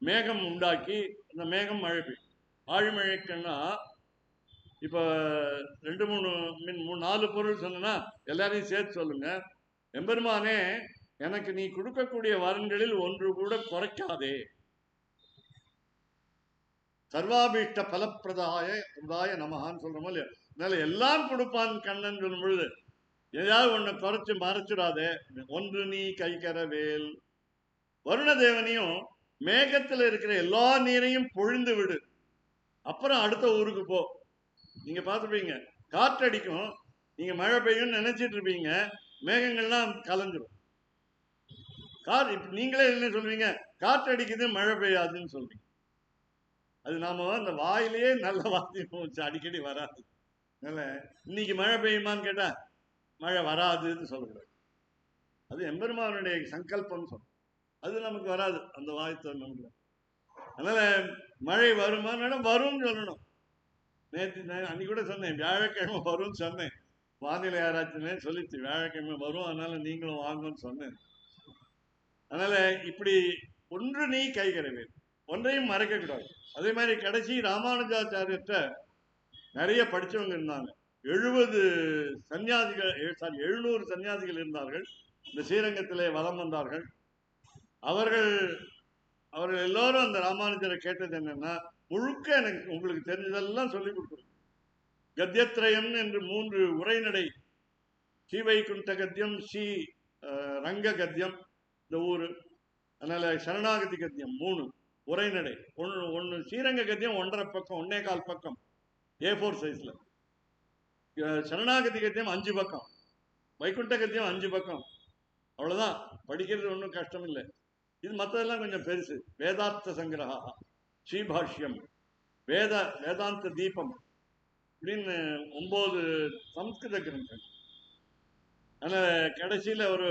மேகம் உண்டாக்கி அந்த மேகம் மழை பெய்யும். ஆழிமழைக்குன்னா இப்போ 2 3 4 பொருள் சொன்னா எல்லாரையும் சேர்த்து சொல்லுங்க. எம்பெருமானே, எனக்கு நீ கொடுக்கக்கூடிய வரன்களில் ஒன்று கூட குறைக்காதே. சர்வாபீஷ்ட பலப்பிரதாய பிரதாய நமகான்னு சொல்றோமோ இல்லையா, அதனால எல்லாம் கொடுப்பான் கண்ணன் சொல்லும் பொழுது ஏதாவது ஒண்ணு குறைச்சு மறைச்சிடாதே. ஒன்று நீ கைகரவேல். வருண தேவனையும் மேகத்துல இருக்கிற எல்லா நீரையும் பொழிந்து விடு, அப்புறம் அடுத்த ஊருக்கு போ. நீங்க பார்த்துப்பீங்க, காற்றடிக்கும், நீங்க மழை பெய்யும் நினைச்சிட்டு இருப்பீங்க, மேகங்கள்லாம் கலந்துடும். நீங்களே என்ன சொல்வீங்க, காற்று அடிக்குது மழை பெய்யாதுன்னு சொல்றீங்க. அது நாம அந்த வாயிலேயே நல்ல வார்த்தை அடிக்கடி வராது. அதனால இன்னைக்கு மழை பெய்யுமான்னு கேட்டா மழை வராதுன்னு சொல்லக்கூடாது. அது எம்பெருமானுடைய சங்கல்பம் சொல்லும், அது நமக்கு வராது அந்த வாய்த்த நமக்கு. அதனால மழை வருமானம் வரும்னு சொல்லணும். நேற்று அன்னைக்கு கூட சொன்னேன், வியாழக்கிழமை வரும்னு சொன்னேன். வானிலை ஆராய்ச்சினே சொல்லிச்சு வியாழக்கிழமை வரும், அதனால நீங்களும் வாங்கன்னு சொன்னேன். அதனால இப்படி ஒன்று நீ கைகரவேல், ஒன்றையும் மறைக்க கூடாது. அதே மாதிரி கடைசி ராமானுஜாச்சாரியர்கிட்ட நிறைய படிச்சவங்க இருந்தாங்க. 70 சன்னியாசிகள் 700 சன்னியாசிகள் இருந்தார்கள். இந்த ஸ்ரீரங்கத்திலே வலம் வந்தார்கள். அவர்கள் எல்லோரும் அந்த ராமானுஜரை கேட்டது என்னன்னா, முழுக்க எனக்கு உங்களுக்கு தெரிஞ்சதெல்லாம் சொல்லிக் கொடுக்கணும். கத்தியத்ரயம் என்று 3 உரைநடை, ஸ்ரீவைகுண்ட கத்தியம், ஸ்ரீ ரங்க கத்தியம் இந்த ஊரு, அதனால சரணாகதி கத்தியம் 3 உரைநடை. ஒன்று ஸ்ரீரங்க கத்தியம் 1.5 பக்கம் 1.25 பக்கம் A4 சைஸ்ல. சரணாகதி கத்தியம் 5 பக்கம், வைகுண்ட கத்தியம் 5 பக்கம். அவ்வளவுதான், படிக்கிறது ஒன்றும் கஷ்டம் இல்லை. இது மற்றதெல்லாம் கொஞ்சம் பெருசு. வேதார்த்த சங்கிரகா, ஸ்ரீபாஷ்யம், வேதாந்த தீபம் அப்படின்னு 9 சம்ஸ்கிருத கிரந்தங்கள். அதனால் கடைசியில் ஒரு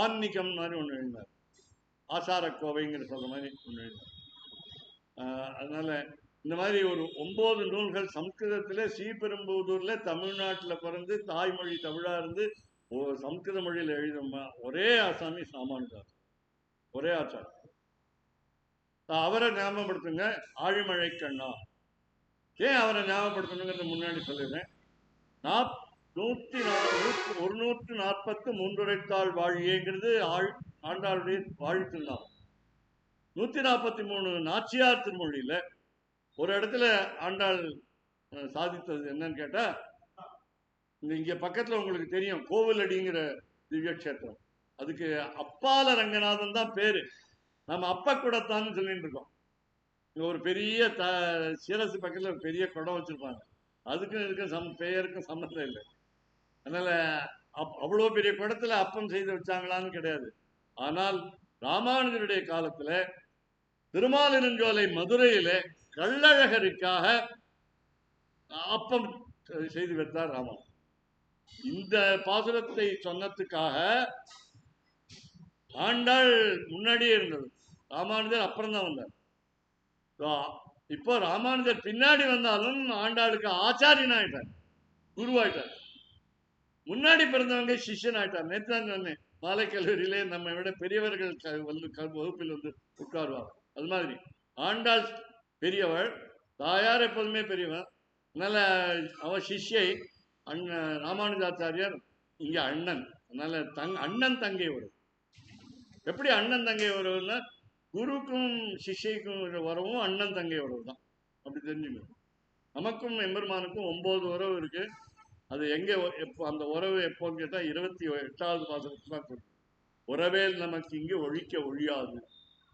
ஆன்மீகம் மாதிரி ஒன்று எழுதினார், ஆசார கோவைங்கிற சொல்ற மாதிரி ஒன்று எழுதினார். அதனால இந்த மாதிரி ஒரு 9 நூல்கள் சம்ஸ்கிருதத்தில், ஸ்ரீபெரும்புதூர்ல தமிழ்நாட்டில் பிறந்து தாய்மொழி தமிழா இருந்து சம்ஸ்கிருத மொழியில் எழுதுமா ஒரே ஆசாமி ராமானுஜர், ஒரே ஆச்சார். அவரை ஞாபகப்படுத்துங்க, ஆழிமழை கண்ணா. ஏன் அவரை ஞாபகப்படுத்தணுங்கிறது முன்னாடி சொல்லிடுறேன். 140 மூன்றுரைத்தாள் வாழியேங்கிறது ஆண்டாளுடைய வாழ்த்து தான். 143 நாச்சியார் திருமொழியில ஒரு இடத்துல ஆண்டாள் சாதித்தது என்னன்னு கேட்டா, இங்க பக்கத்துல உங்களுக்கு தெரியும் கோவிலடிங்கிற திவ்ய கஷேத்திரம், அதுக்கு அப்பால ரங்கநாதன் தான் பேரு. நம்ம அப்ப கூடத்தான்னு சொல்லிட்டு இருக்கோம். இங்க ஒரு பெரிய சிரசு பக்கத்துல ஒரு பெரிய குடம் வச்சிருப்பாங்க, அதுக்கும் இதுக்கும் பெயருக்கும் சம்மந்தம் இல்லை. அதனால அவ்வளவு பெரிய குடத்துல அப்பம் செய்து வச்சாங்களான்னு கிடையாது. ஆனால் ராமானுஜருடைய காலத்துல திருமாலிருஞ்சோலை மதுரையில கள்ளழகருக்காக அப்பம் செய்து வைத்தார் ராமன். இந்த பாசுரத்தை சொன்னதுக்காக ஆண்டாள் முன்னாடியே இருந்தது, ராமானுஜர் அப்புறம் தான் வந்தார். இப்போ ராமானுஜர் பின்னாடி வந்தாலும் ஆண்டாளுக்கு ஆச்சாரியன் ஆயிட்டார், குருவாயிட்டார். முன்னாடி பிறந்தவங்க சிஷ்யன் ஆயிட்டார். நேற்று தான் சொன்னேன், மாலை கல்லூரியிலே நம்ம விட பெரியவர்கள் வகுப்பில் வந்து உட்காருவார். அது மாதிரி ஆண்டாள் பெரியவள், தாயார் எப்போதுமே பெரியவன். அதனால அவ சிஷ்யை ராமானுஜாச்சாரியார் இங்க அண்ணன். அதனால அண்ணன் தங்கை வரும். எப்படி அண்ணன் தங்கை உறவுன்னா, குருக்கும் சிஷ்யைக்கும் உறவும் அண்ணன் தங்கை உறவு தான். அப்படி தெரிஞ்சுக்கணும். நமக்கும் எம்பெருமானுக்கும் 9 உறவு இருக்கு. அது எங்க எப்போ அந்த உறவு எப்போன்னு கேட்டா 28வது பாசனத்துல தான் சொல்றோம். உறவேல் நமக்கு இங்கு ஒழிக்க ஒழியாது.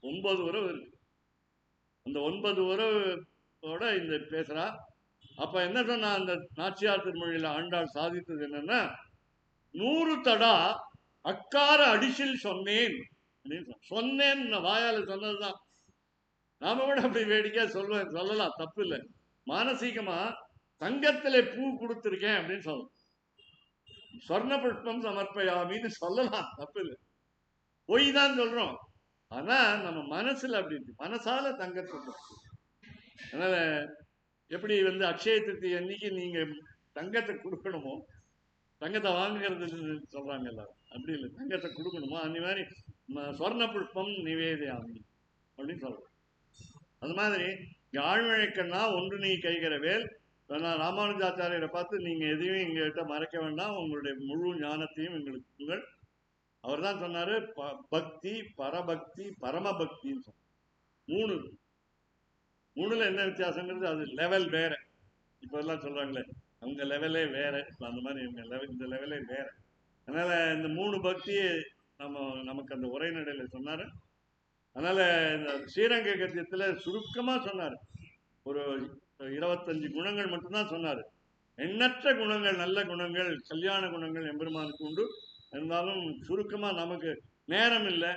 9 உறவு இருக்கு. அந்த 9 உறவோட இந்த பேசுறா. அப்ப என்ன சொன்னா, அந்த நாச்சியார் திருமொழியில ஆண்டாள் சாதித்தது என்னன்னா, 100 தடா அக்கார அடிசில் சொன்னேன் அப்படின்னு சொன்னேன். வாயால சொன்னதுதான். நாம கூட அப்படி வேடிக்கையா சொல்லலாம், தப்பு இல்லை. மானசீகமா தங்கத்திலே பூ கொடுத்திருக்கேன் அப்படின்னு சொல்லலாம். சொர்ண புஷ்பம் சமர்ப்பயாமின்னு சொல்லலாம், தப்பு இல்லை. பொய் தான் சொல்றோம். ஆனா நம்ம மனசுல அப்படி இருக்கு, மனசால தங்கத்தை. அதனால எப்படி வந்து அக்ஷய திருத்தி அன்னைக்கு நீங்க தங்கத்தை கொடுக்கணுமோ, தங்கத்தை வாங்குறது சொல்றாங்க எல்லாரும், அப்படி இல்லை, தங்கத்தை கொடுக்கணுமோ அந்த மாதிரி சொர்ண புஷ்பம் நிவேதியாமி அப்படின்னு சொல்றோம். அது மாதிரி ஆழ்மழைக்கண்ணா ஒன்று நீ கைகிற வேல். ராமானுஜாச்சாரியரை பார்த்து நீங்க எதையும் எங்ககிட்ட மறைக்க வேண்டாம், உங்களுடைய முழு ஞானத்தையும் எங்களுக்கு அவர் தான் சொன்னாரு. பக்தி, பரபக்தி, பரமபக்தின்னு சொன்ன மூணுல என்ன வித்தியாசங்கிறது, அது லெவல் வேற. இப்ப எல்லாம் சொல்றாங்களே அவங்க லெவலே வேற, அந்த மாதிரி இந்த லெவலே வேற. அதனால இந்த 3 பக்தியை நமக்கு அந்த உரைநடையில சொன்னாரு. அதனால இந்த ஸ்ரீரங்க கத்தியத்துல சுருக்கமா சொன்னாரு. ஒரு 25 குணங்கள் மட்டும்தான் சொன்னாரு. எண்ணற்ற குணங்கள், நல்ல குணங்கள், கல்யாண குணங்கள் எம்பெருமானுக்கு உண்டு. இருந்தாலும் சுருக்கமா நமக்கு நேரம் இல்லை.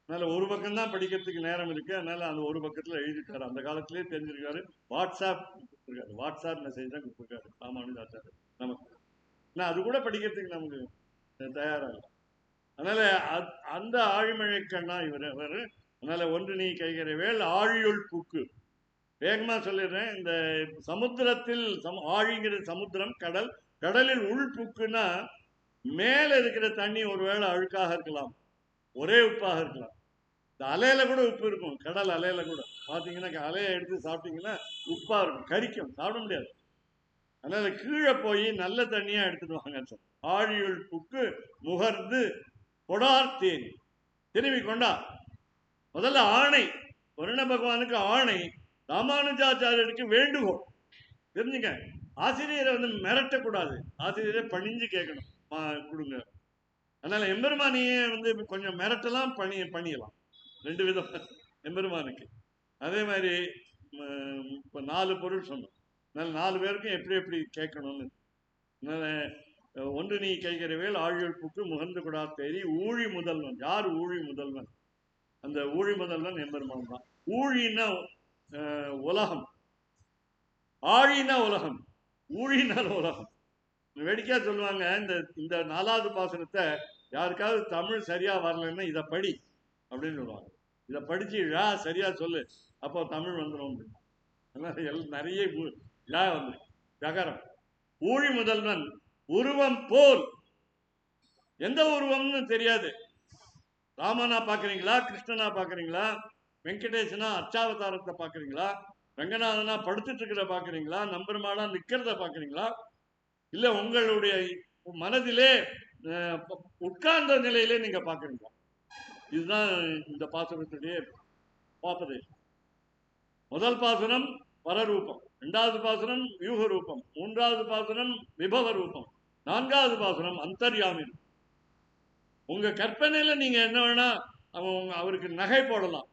அதனால ஒரு பக்கம் தான் படிக்கிறதுக்கு நேரம் இருக்கு. அதனால அந்த ஒரு பக்கத்துல எழுதிட்டாரு. அந்த காலத்திலேயே தெரிஞ்சிருக்காரு. வாட்ஸ்அப் கொடுத்துருக்காரு, வாட்ஸ்அப் மெசேஜ் தான் கொடுத்துருக்காரு ராமானுஜாச்சாரியர் நமக்கு. ஆனா அது கூட படிக்கிறதுக்கு நமக்கு தயாரா இல்லை. அதனால அந்த ஆழிமழைக்கண்ணா இவர். அதனால ஒன்று நீ கைகிற வேல் ஆழியுள் பூக்கு. வேகமா சொல்லிடுறேன். இந்த சமுத்திரத்தில் ஆழிங்கிற சமுத்திரம், கடல். கடலில் உள்புக்குன்னா மேல இருக்கிற தண்ணி ஒருவேளை அழுக்காக இருக்கலாம், ஒரே உப்பாக இருக்கலாம். இந்த அலையில கூட உப்பு இருக்கும், கடல் அலையில கூட பாத்தீங்கன்னா அலையை எடுத்து சாப்பிட்டீங்கன்னா உப்பா இருக்கும், கரிக்கும், சாப்பிட முடியாது. அதனால கீழே போய் நல்ல தண்ணியா எடுத்துட்டு வாங்க. ஆழியுள் புக்கு முகர்ந்து கொடார் தேனி திரும்பி கொண்டா. முதல்ல ஆணை, வருண பகவானுக்கு ஆணை, ராமானுஜாச்சாரியருக்கு வேண்டுகோள். தெரிஞ்சுங்க, ஆசிரியரை வந்து மிரட்டக்கூடாது, ஆசிரியரை பணிஞ்சு கேட்கணும், கொடுங்க. அதனால எம்பெருமானியே வந்து கொஞ்சம் மிரட்டலாம், பண்ணிடலாம். 2 விதம் எம்பெருமானுக்கு. அதே மாதிரி இப்போ 4 பொருள் சொன்னோம். அதனால 4 பேருக்கும் எப்படி எப்படி கேட்கணும்னு. அதனால ஒன்று நீ கைகிற வேல் ஆழியுள் புக்கு முகந்து கொடா தேரி ஊழி முதல்வன். யார் ஊழி முதல்வன்? அந்த ஊழி முதல்வன் எம்பெருமான் தான். ஊழின்னா உலகம், ஆழினா உலகம், ஊழினால் உலகம். வேடிக்கையா சொல்லுவாங்க, இந்த 4வது பாசனத்தை யாருக்காவது தமிழ் சரியா வரலன்னா இதை படி அப்படின்னு சொல்லுவாங்க. இதை படிச்சு சரியா சொல்லு, அப்போ தமிழ் வந்துடும். நிறைய வந்து ஜகரம். ஊழி முதல்வன் உருவம் போல். எந்த உருவம்னு தெரியாது. ராமனா பாக்குறீங்களா, கிருஷ்ணனா பாக்குறீங்களா, வெங்கடேசனா அர்ச்சாவதாரத்தை பாக்குறீங்களா, ரங்கநாதனா படுத்துட்டு இருக்கிற பாக்குறீங்களா, நம்பெருமானா நிக்கிறத பாக்குறீங்களா, இல்ல உங்களுடைய மனதிலே உட்கார்ந்த நிலையிலே நீங்க பாக்குறீங்க. இதுதான் இந்த பாசுரத்துடைய பாப்பதேசம். முதல் பாசுரம் பரரூபம், இரண்டாவது பாசுரம் வியூக ரூபம், மூன்றாவது பாசுரம் விபவ ரூபம், நான்காவது பாசுரம் அந்தர்யாமி. உங்க கற்பனையில நீங்க என்ன வேணா அவருக்கு நகை போடலாம்,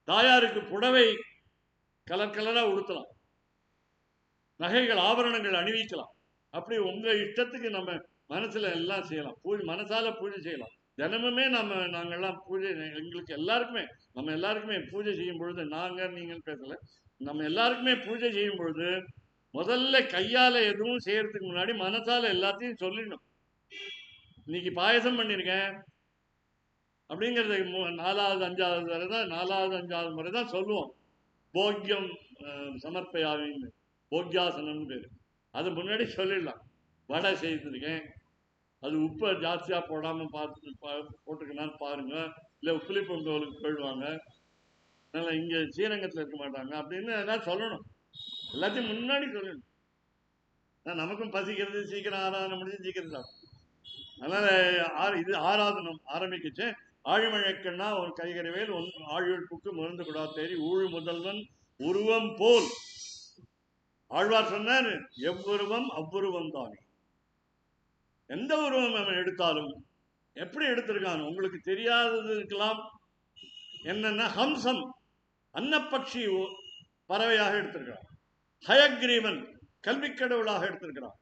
தாயாருக்கு புடவை கலர் கலரா உடுத்தலாம், நகைகள் ஆபரணங்கள் அணிவிக்கலாம். அப்படி உங்க இஷ்டத்துக்கு நம்ம மனசுல எல்லாம் செய்யலாம். மனசால பூஜை செய்யலாம். தினமுமே நாங்கெல்லாம் பூஜை, எங்களுக்கு எல்லாருக்குமே, நம்ம எல்லாருக்குமே பூஜை செய்யும் பொழுது, நீங்கள் பேசல, நம்ம எல்லாருக்குமே பூஜை செய்யும் பொழுது முதல்ல கையால எதுவும் செய்யறதுக்கு முன்னாடி மனசால எல்லாத்தையும் சொல்லிடணும். இன்னைக்கு பாயசம் பண்ணிருக்கேன் அப்படிங்கிறது 4வது 5வது முறை தான், 4வது 5வது முறை தான் சொல்லுவோம். போக்கியம் சமர்ப்பயாவின்னு, போக்கியாசனம் பேரு. அது முன்னாடி சொல்லிடலாம். வடை செய்திருக்கேன், அது உப்பை ஜாஸ்தியா போடாம போட்டுக்கலான்னு பாருங்க, இல்லை உப்புலி பொங்கலுக்கு போயிடுவாங்க, அதனால இங்க ஸ்ரீரங்கத்தில் இருக்க மாட்டாங்க அப்படின்னு எல்லாம் சொல்லணும். எல்லாத்தையும் முன்னாடி சொல்லணும். நமக்கும் பசிக்கிறது, சீக்கிரம் ஆராதனை முடிஞ்சு சீக்கிரம் தான். அதனால இது ஆராதனம் ஆரம்பிக்குச்சு. ஆழிமழைக்கண்ணா ஒரு கைகரவேல் ஆழிழ்ப்புக்கு மருந்து கூடா தேறி ஊழ் முதல்வன் உருவம் போல். ஆழ்வார் சொன்னார், எவ்வுருவம் அவ்வுருவம் தானே. எந்த உருவம் அவன் எடுத்தாலும் எப்படி எடுத்திருக்கான் உங்களுக்கு தெரியாதது இருக்கலாம். என்னன்னா ஹம்சம் அன்னப்பட்சி பறவையாக எடுத்திருக்கிறான், ஹயக்ரீவன் கல்விக்கடவுளாக எடுத்திருக்கிறான்,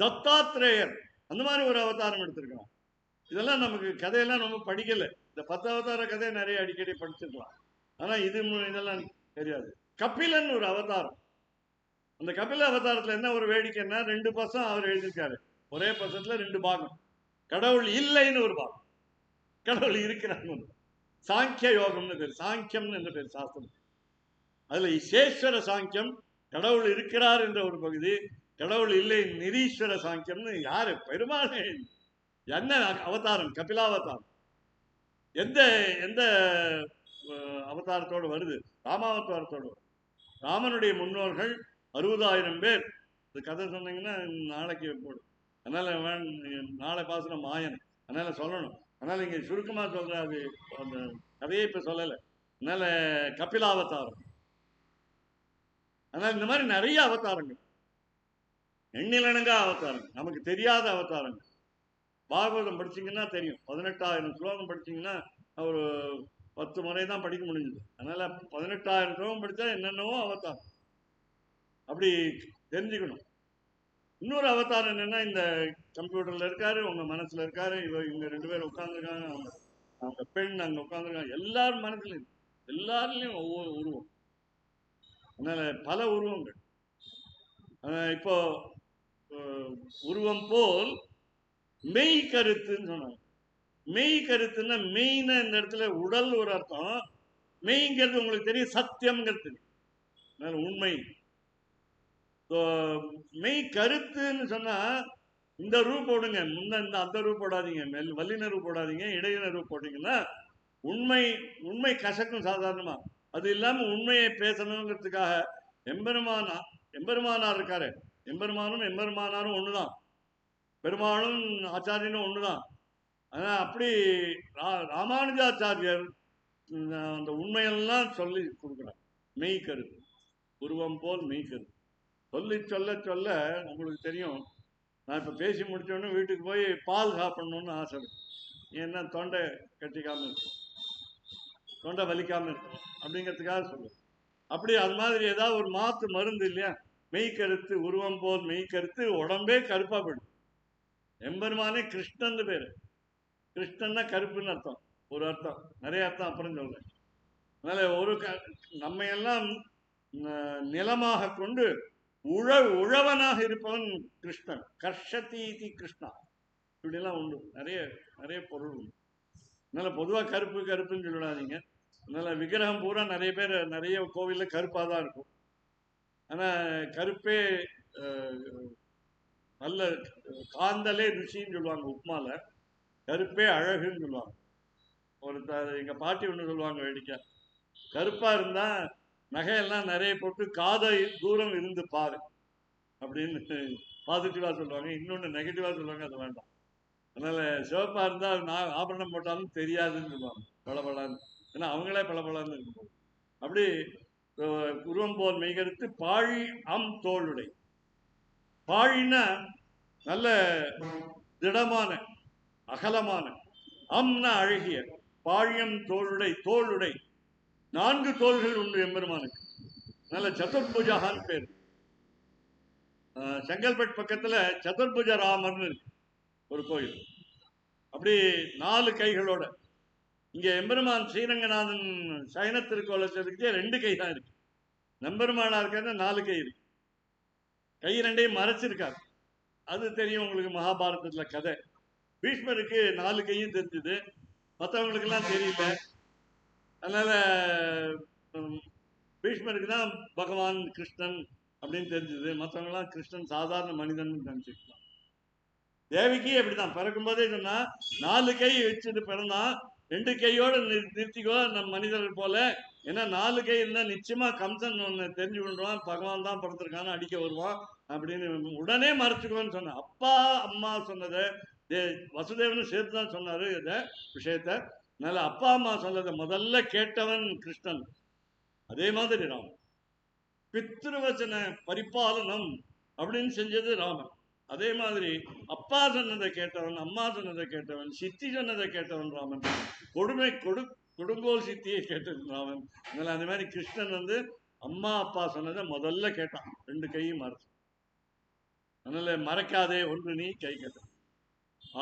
தத்தாத்ரேயர் அந்த மாதிரி ஒரு அவதாரம் எடுத்திருக்கிறான். இதெல்லாம் நமக்கு கதையெல்லாம் நம்ம படிக்கல. இந்த 10 அவதார கதையை நிறைய அடிக்கடி படிச்சிருக்கலாம், ஆனா இதெல்லாம் தெரியாது. கபிலன் ஒரு அவதாரம். அந்த கபில அவதாரத்துல என்ன ஒரு வேடிக்கைன்னா, 2 பசம் அவர் எழுதியிருக்காரு. ஒரே பசத்துல 2 பாகம். கடவுள் இல்லைன்னு ஒரு பாகம், கடவுள் இருக்கிறாங்க. சாங்கிய யோகம்னு பேர், சாங்கியம்னு என்ற பேர் சாஸ்திரம். அதுல இசேஸ்வர சாங்கியம், கடவுள் இருக்கிறார் என்ற ஒரு பகுதி, கடவுள் இல்லை நிரீஸ்வர சாங்கியம்னு. யாரு? பெருமாள். என்ன அவதாரம்? கபிலாவதாரம். எந்த எந்த அவதாரத்தோடு வருது? ராமாவதாரத்தோடு. ராமனுடைய முன்னோர்கள் 60,000 பேர். இந்த கதை சொன்னீங்கன்னா நாளைக்கு போடும். அதனால நாளை பாசனம் மாயன், அதனால சொல்லணும். அதனால இங்க சுருக்கமா சொல்ற, அது அந்த கதையை இப்ப சொல்லலை. அதனால கபிலாவதாரம். அதனால இந்த மாதிரி நிறைய அவதாரங்கள், எண்ணிலனங்கா அவதாரங்கள், நமக்கு தெரியாத அவதாரங்கள். பாகவதம் படிச்சீங்கன்னா தெரியும். 18,000 ஸ்லோகம் படிச்சீங்கன்னா ஒரு 10 முறை தான் படிக்க முடிஞ்சது. அதனால 18,000 ஸ்லோகம் படித்தா என்னென்னவோ அவதாரம், அப்படி தெரிஞ்சுக்கணும். இன்னொரு அவதாரம் என்னன்னா, இந்த கம்ப்யூட்டர்ல இருக்காரு, உங்க மனசுல இருக்காரு, இவங்க 2 பேரும் உட்கார்ந்துருக்காங்க, அவங்க பெண் அங்க உட்கார்ந்துருக்காங்க. எல்லாரும் மனசுலையும் எல்லாருலயும் ஒவ்வொரு உருவம். அதனால பல உருவங்கள். இப்போ உருவம் போல் மெய் கருத்துன்னு சொன்னாங்க. மெய் கருத்துன்னா, மெய்னா இந்த இடத்துல உடல் ஒரு அர்த்தம், மெய்ங்கிறது உங்களுக்கு தெரியும், சத்தியம்ங்கிறது. உண்மை. மெய் கருத்துன்னு சொன்னா, இந்த ரூ போடுங்க, இந்த அந்த ரூ போடாதீங்க, வல்லின ரூ போடாதீங்க, இடையின ரூ போட்டீங்கன்னா உண்மை உண்மை கசக்கும் சாதாரணமா. அது இல்லாம உண்மையை பேசணுங்கிறதுக்காக எம்பெருமானார் இருக்காரு. எம்பெருமானாரும் ஒண்ணுதான், பெருமாளும் ஆச்சாரியனும் ஒண்ணுதான். ஆனா அப்படி ராமானுஜாச்சாரியர் அந்த உண்மையெல்லாம் சொல்லி கொடுக்குறார். மெய் கருத்து, உருவம் போல் மெய் கருத்து சொல்லி சொல்ல சொல்ல உங்களுக்கு தெரியும். நான் இப்போ பேசி முடிச்சோடனே வீட்டுக்கு போய் பால் சாப்பிடணும்னு ஆசைப்படும். ஏன்னா தொண்டை கட்டிக்காம இருக்கும், தொண்டை வலிக்காம இருக்கும் அப்படிங்கிறதுக்காக சொல்லுவேன். அப்படி அது மாதிரி ஏதாவது ஒரு மாத்து மருந்து இல்லையா? மெய் கருத்து, உருவம் போல் மெய் கருத்து, உடம்பே கருப்பா போயிடும். எம்பெருமானே கிருஷ்ணன் பேரு. கிருஷ்ணன்னா கருப்புன்னு அர்த்தம், ஒரு அர்த்தம், நிறைய அர்த்தம் அப்புறம் சொல்றேன். அதனால நம்ம எல்லாம் நிலமாக கொண்டு உழவனாக இருப்பவன் கிருஷ்ணன். கர்ஷதீதி கிருஷ்ணா, இப்படிலாம் உண்டு, நிறைய நிறைய பொருள் உண்டு. அதனால பொதுவாக கருப்பு கருப்புன்னு சொல்லிடாதீங்க. அதனால விக்கிரகம் பூரா நிறைய பேர் நிறைய கோவிலில் கருப்பாக தான் இருக்கும். ஆனால் கருப்பே நல்ல காந்தலே ருசின்னு சொல்லுவாங்க. உப்மால கருப்பே அழகுன்னு சொல்லுவாங்க. எங்க பாட்டி ஒன்று சொல்லுவாங்க வேடிக்கை, கருப்பா இருந்தா நகையெல்லாம் நிறைய போட்டு காதை தூரம் இருந்து பாரு, அப்படின்னு பாசிட்டிவா சொல்லுவாங்க, இன்னொன்னு நெகட்டிவா சொல்லுவாங்க, அது வேண்டாம். அதனால சிவப்பா இருந்தா நான் ஆபரணம் போட்டாலும் தெரியாதுன்னு சொல்லுவாங்க, பளபளன்னு. ஏன்னா அவங்களே பளபளன்னு இருக்கும்போது அப்படி உருவம் போல் மெய்கருத்து பாழி அம் தோளுடை. பாழின்னா நல்ல திடமான அகலமான, அம்னா அழகிய, பாழியம் தோளுடை. தோளுடை 4 தோள்கள் உண்டு எம்பெருமானுக்கு. நல்ல சதுர்புஜகான் பேர். செங்கல்பட்டு பக்கத்துல சதுர்புஜ ராமர்னு இருக்கு ஒரு கோயில். அப்படி 4 கைகளோட. இங்க எம்பெருமான் ஸ்ரீரங்கநாதன் சயன திருக்கோலத்திற்கு 2 கை தான் இருக்கு. நம்பெருமானா இருக்க 4 கை இருக்கு. கை 2ஐயும் மறைச்சிருக்காரு. அது தெரியும் உங்களுக்கு, மகாபாரதத்துல கதை. பீஷ்மருக்கு 4 கையும் தெரிஞ்சது, மற்றவங்களுக்கு எல்லாம் தெரியல. அதனால பீஷ்மருக்கு தான் பகவான் கிருஷ்ணன் அப்படின்னு தெரிஞ்சது, மற்றவங்க எல்லாம் கிருஷ்ணன் சாதாரண மனிதன் நினைச்சுக்கலாம். தேவிக்கு அப்படிதான் பிறக்கும் போதே சொன்னா 4 கை வச்சுட்டு பிறந்தான், 2 கையோட நிறுத்திக்கோ நம்ம மனிதர்கள் போல. ஏன்னா 4 கை இருந்தா நிச்சயமா கம்சன் ஒன்னு தெரிஞ்சு கொண்டுருவான், பகவான் தான் பிறந்திருக்கான்னு அடிக்க வருவான் அப்படின்னு உடனே மறைச்சுக்கோன்னு சொன்ன. அப்பா அம்மா சொன்னதை வசுதேவனும் சேர்த்து தான் சொன்னாரு இத விஷயத்த. அதனால அப்பா அம்மா சொன்னதை முதல்ல கேட்டவன் கிருஷ்ணன். அதே மாதிரி ராமன் பித்ருவச்சன பரிபாலனம் அப்படின்னு செஞ்சது ராமன். அதே மாதிரி அப்பா சொன்னதை கேட்டவன், அம்மா சொன்னதை கேட்டவன், சித்தி சொன்னதை கேட்டவன் ராமன். கொடுங்கோல் சித்தியை கேட்டவன் ராமன். அதனால அந்த மாதிரி கிருஷ்ணன் அம்மா அப்பா சொன்னதை முதல்ல கேட்டான், 2 கையும் மறைச்சு. அதனால மறைக்காதே ஒன்று நீ கை கேட்ட.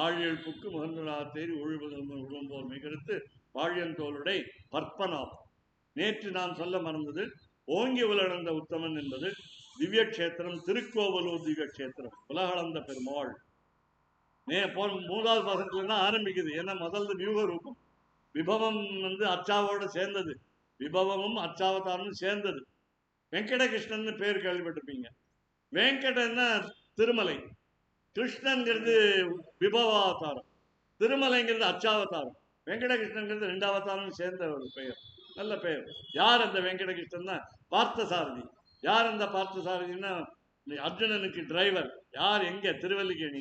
ஆழியல் புக்கு முகந்தலா தேறி உழுவதும் போல் மிகடுத்து வாழியன் தோளுடை பற்பனாம். நேற்று நான் சொல்ல மறந்தது, ஓங்கி உலகந்த உத்தமன் என்பது திவ்ய கஷேத்திரம், திருக்கோவலூர் திவ்ய கஷேத்திரம், உலகளந்த பெருமாள். மூன்றாவது பாசத்துல தான் ஆரம்பிக்குது. ஏன்னா முதல்ல வியூக ரூபம், விபவம் அச்சாவோட சேர்ந்தது, விபவமும் அச்சாவதாரமும் சேர்ந்தது. வெங்கடகிருஷ்ணன் பேர் கேள்விப்பட்டிருப்பீங்க. வெங்கடன்னா திருமலை, கிருஷ்ணன்கிறது விபவாவதாரம், திருமலைங்கிறது அச்சாவதாரம், வெங்கடகிருஷ்ணன்கிறது 2 அவதாரம் சேர்ந்த ஒரு பெயர், நல்ல பெயர். யார் அந்த வெங்கடகிருஷ்ணன்? பார்த்தசாரதி. யார் அந்த பார்த்தசாரதினா அர்ஜுனனுக்கு டிரைவர். யார்? எங்க? திருவல்லிக்கேணி.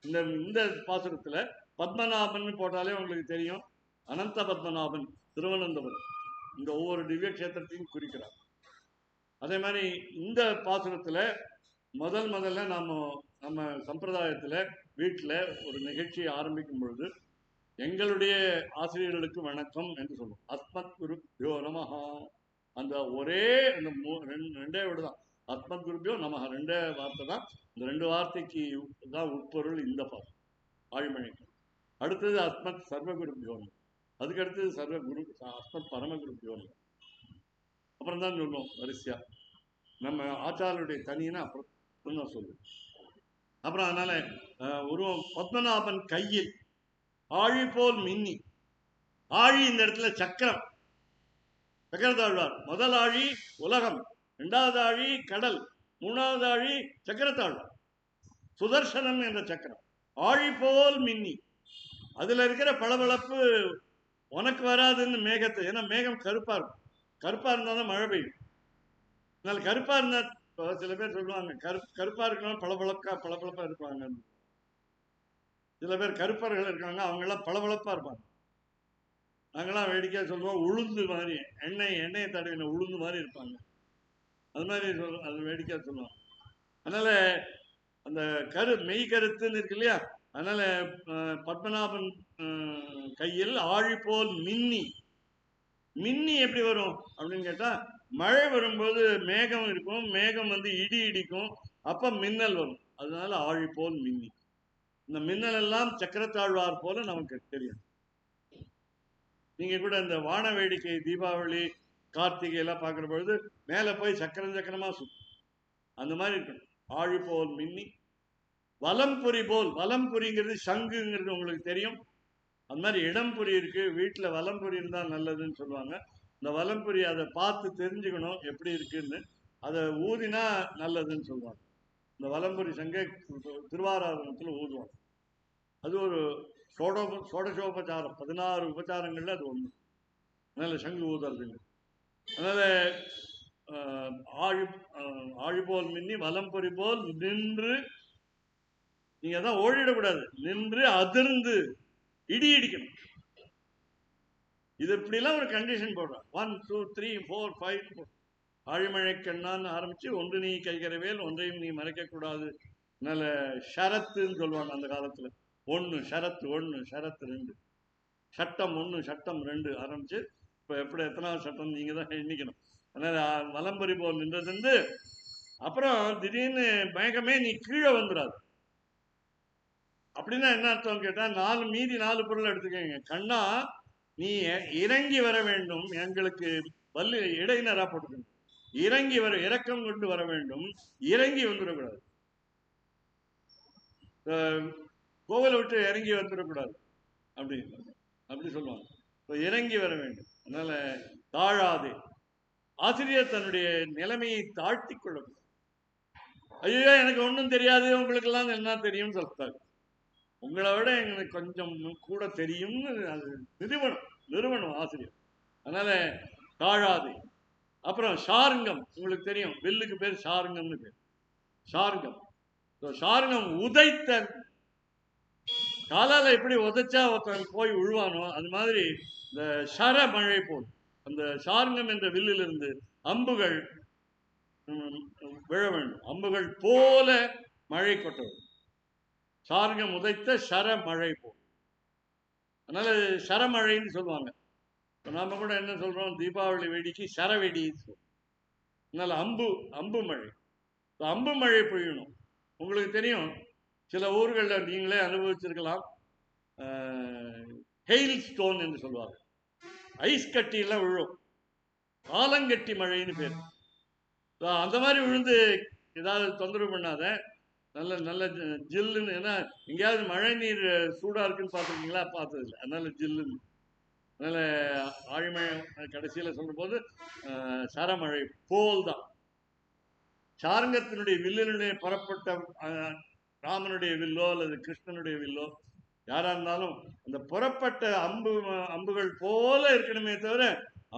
இந்த இந்த பாசுரத்துல பத்மநாபன் போட்டாலே உங்களுக்கு தெரியும், அனந்த பத்மநாபன் திருவனந்தபுரம். இந்த ஒவ்வொரு திவ்ய கஷேத்திரத்தையும் குறிக்கிறார். அதே மாதிரி இந்த பாசுரத்துல முதல்ல நம்ம சம்பிரதாயத்துல வீட்டுல ஒரு நிகழ்ச்சியை ஆரம்பிக்கும் பொழுது எங்களுடைய ஆசிரியர்களுக்கு வணக்கம் என்று சொல்லுவோம். அஸ்மத் குருப்யோ நமஹா. அந்த ஒரே அந்த 2 விடுதான், அஸ்மத் குருப்யோ நமஹா 2 வார்த்தை தான். இந்த 2 வார்த்தைக்கு தான் உட்பொருள் இந்த பாட்டு ஆழ்மழைக்கு. அடுத்தது அஸ்மத் சர்வகுருப்யோ, அதுக்கு அடுத்தது சர்வகுரு அஸ்மத் பரமகுருப்யோ. அப்புறம் தான் சொல்லுவோம் வரிசையா. நம்ம ஆச்சாரியருடைய தனினா அப்புறம் தான் சொல்லுவோம். அப்புறம் அதனால உருவம் பத்மநாபன் கையில் ஆழி போல் மின்னி. ஆழி இந்த இடத்துல சக்கரம், சக்கரத்தாழ்வார். முதல் ஆழி உலகம், 2வது ஆழி கடல், 3வது ஆழி சக்கரத்தாழ்வார். சுதர்சனம் என்ற சக்கரம் ஆழி போல் மின்னி. அதுல இருக்கிற பளபளப்பு உனக்கு வராதுன்னு மேகத்தை. ஏன்னா மேகம் கருப்பா இருக்கும், கருப்பா இருந்தாதான் மழை பெய்யும். அதனால கருப்பா இருந்தா சில பேர் சொல்லுவாங்க கருப்பா இருக்கணும் பளபளப்பா இருப்பாங்க. சில பேர் கருப்பர்கள் இருக்காங்க, அவங்க எல்லாம் பளபளப்பா இருப்பாங்க. நாங்கெல்லாம் வேடிக்கையா சொல்லுவோம் உளுந்து மாதிரி, எண்ணெயை தடவின உளுந்து மாதிரி இருப்பாங்க. அது மாதிரி அது வேடிக்கையா சொல்லுவோம். அதனால அந்த மெய் கருத்துன்னு இருக்கு இல்லையா, அதனால பத்மநாபன் கையில் ஆழி போல் மின்னி. மின்னி எப்படி வரும் அப்படின்னு கேட்டா, மழை வரும்போது மேகம் இருக்கும், மேகம் இடி இடிக்கும், அப்ப மின்னல் வரும். அதனால ஆழி போல் மின்னி. இந்த மின்னல் எல்லாம் சக்கரத்தாழ்வார் போல நமக்கு தெரியும். நீங்க கூட இந்த வான வேடிக்கை தீபாவளி கார்த்திகை எல்லாம் பார்க்கிற பொழுது மேல போய் சக்கரமா சுத்தும், அந்த மாதிரி இருக்கணும். ஆழி போல் மின்னி வலம்புரி போல். வலம்புரிங்கிறது சங்குங்கிறது உங்களுக்கு தெரியும். அந்த மாதிரி இடம்புரி இருக்கு, வீட்டுல வலம்புரி இருந்தா நல்லதுன்னு சொல்லுவாங்க. இந்த வலம்புரி அதை பார்த்து தெரிஞ்சுக்கணும் எப்படி இருக்குன்னு, அதை ஊதினா நல்லதுன்னு சொல்லுவாங்க. இந்த வலம்புரி சங்கை திருவாராதனத்துல ஊதுவாங்க. அது ஒரு சோடசோபச்சாரம், 16 உபச்சாரங்கள்ல அது ஒண்ணு. அதனால சங்கு ஊதுறதுங்க. அதனால ஆழி போல் மின்னி வலம்பொறி போல் நின்று, நீங்க தான் ஓடிடக்கூடாது, நின்று அதிர்ந்து இடி இடிக்கணும். இது இப்படிலாம் ஒரு கண்டிஷன் போடுறான். 1 2 3 4 5 ஆழிமழை கண்ணான்னு ஆரம்பிச்சு, ஒன்று நீ கைகரவேல் ஒன்றையும் நீ மறைக்க கூடாது, நல்ல ஷரத்துன்னு சொல்லுவாங்க அந்த காலத்துல. 1 ஷரத்து 1 ஷரத்து 2 சட்டம் 1 சட்டம் 2 ஆரம்பிச்சு இப்ப எப்படி எத்தனாவது சட்டம் நீங்க தான் எண்ணிக்கணும். அதனால வலம்பரி போல் நின்றது. அப்புறம் திடீர்னு மயக்கமே நீ கீழே வந்துடாது. அப்படின்னா என்ன அர்த்தம் கேட்டா, மீதி 4 பொருள் எடுத்துக்கங்க. கண்ணா, நீ இறங்கி வர வேண்டும், எங்களுக்கு வல்லு இடையினரா போட்டுக்கணும். இறங்கி வர, இறக்கம் கொண்டு வர வேண்டும், இறங்கி வந்துடக்கூடாது. கோவிலை விட்டு இறங்கி வந்துடக்கூடாது அப்படி சொல்லுவாங்க. இறங்கி வர வேண்டும். அதனால தாழாதே. ஆசிரியர் தன்னுடைய நிலைமையை தாழ்த்தி கொள்ளக்கூடாது. ஐயோ எனக்கு ஒன்றும் தெரியாது, உங்களுக்கு எல்லாம் என்ன தெரியும்னு சொல்றாரு. உங்களை விட எங்களுக்கு கொஞ்சம் கூட தெரியும்னு அது நிறுவனம் ஆசிரியர். அதனால தாழாதே. அப்புறம் ஷாருங்கம், உங்களுக்கு தெரியும், வில்லுக்கு பேர் ஷாருங்கம்னு பேர். ஷாருங்கம் ஷாருங்கம் உதைத்த, காலால எப்படி உதைச்சா ஒருத்தன் போய் விழுவானோ அது மாதிரி இந்த ஷர மழை போல் அந்த ஷாருங்கம் என்ற வில்லிலிருந்து அம்புகள் விழ வேண்டும். அம்புகள் போல மழை கொட்ட வேண்டும். ஷாருங்கம் உதைத்த ஷர மழை போல். அதனால ஷரமழைன்னு சொல்லுவாங்க. இப்போ நாம கூட என்ன சொல்றோம், தீபாவளி வெடிக்கு ஷரவெடி. அதனால அம்பு மழை, அம்பு மழை பொழியணும். உங்களுக்கு தெரியும், சில ஊர்களில் நீங்களே அனுபவிச்சிருக்கலாம், ஹெயில் ஸ்டோன் என்று சொல்லுவாங்க. ஐஸ் கட்டி எல்லாம் விழும், ஆலங்கட்டி மழைன்னு பேர். அந்த மாதிரி விழுந்து ஏதாவது தொந்தரவு பண்ணாத, நல்ல நல்ல ஜில்லுன்னு. ஏன்னா எங்கேயாவது மழை நீர் சூடா இருக்குன்னு பார்த்துருக்கீங்களா? பார்த்தது இல்லை. அதனால ஜில்லுன்னு. அதனால ஆழிமழை கடைசியில சொல்லும் போது சரமழை போல் தான். சாரங்கத்தினுடைய வில்லினுடைய புறப்பட்ட ராமனுடைய வில்லோ அல்லது கிருஷ்ணனுடைய வில்லோ யாரா இருந்தாலும் அந்த புறப்பட்ட அம்புகள் போல இருக்கணுமே தவிர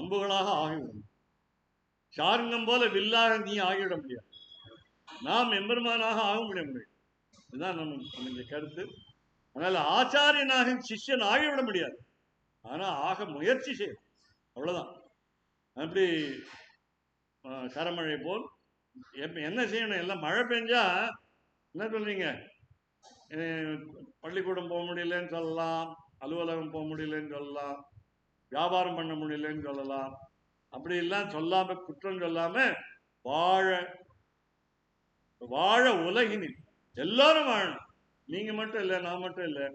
அம்புகளாக ஆகிவிடும். சாரங்கம் போல வில்லாக நீ ஆகிவிட முடியாது. நாம் எம்பெருமானாக ஆக முடியும். இதுதான் நம்ம கருத்து. அதனால ஆச்சாரியனாக சிஷ்யன் ஆகிவிட முடியாது, ஆனா ஆக முயற்சி செய்யும், அவ்வளவுதான். அப்படி சரமழை போல் என்ன செய்யணும்? எல்லாம் மழை பெஞ்சா என்ன சொல்றீங்க, பள்ளிக்கூடம் போக முடியலன்னு சொல்லலாம், அலுவலகம் போக முடியலன்னு சொல்லலாம், வியாபாரம் பண்ண முடியலன்னு சொல்லலாம். அப்படி எல்லாம் சொல்லாம, குற்றம் சொல்லாம வாழ உலகினில் எல்லாரும் வாழணும். நீங்க மட்டும் இல்லை, நான் மட்டும் இல்லை.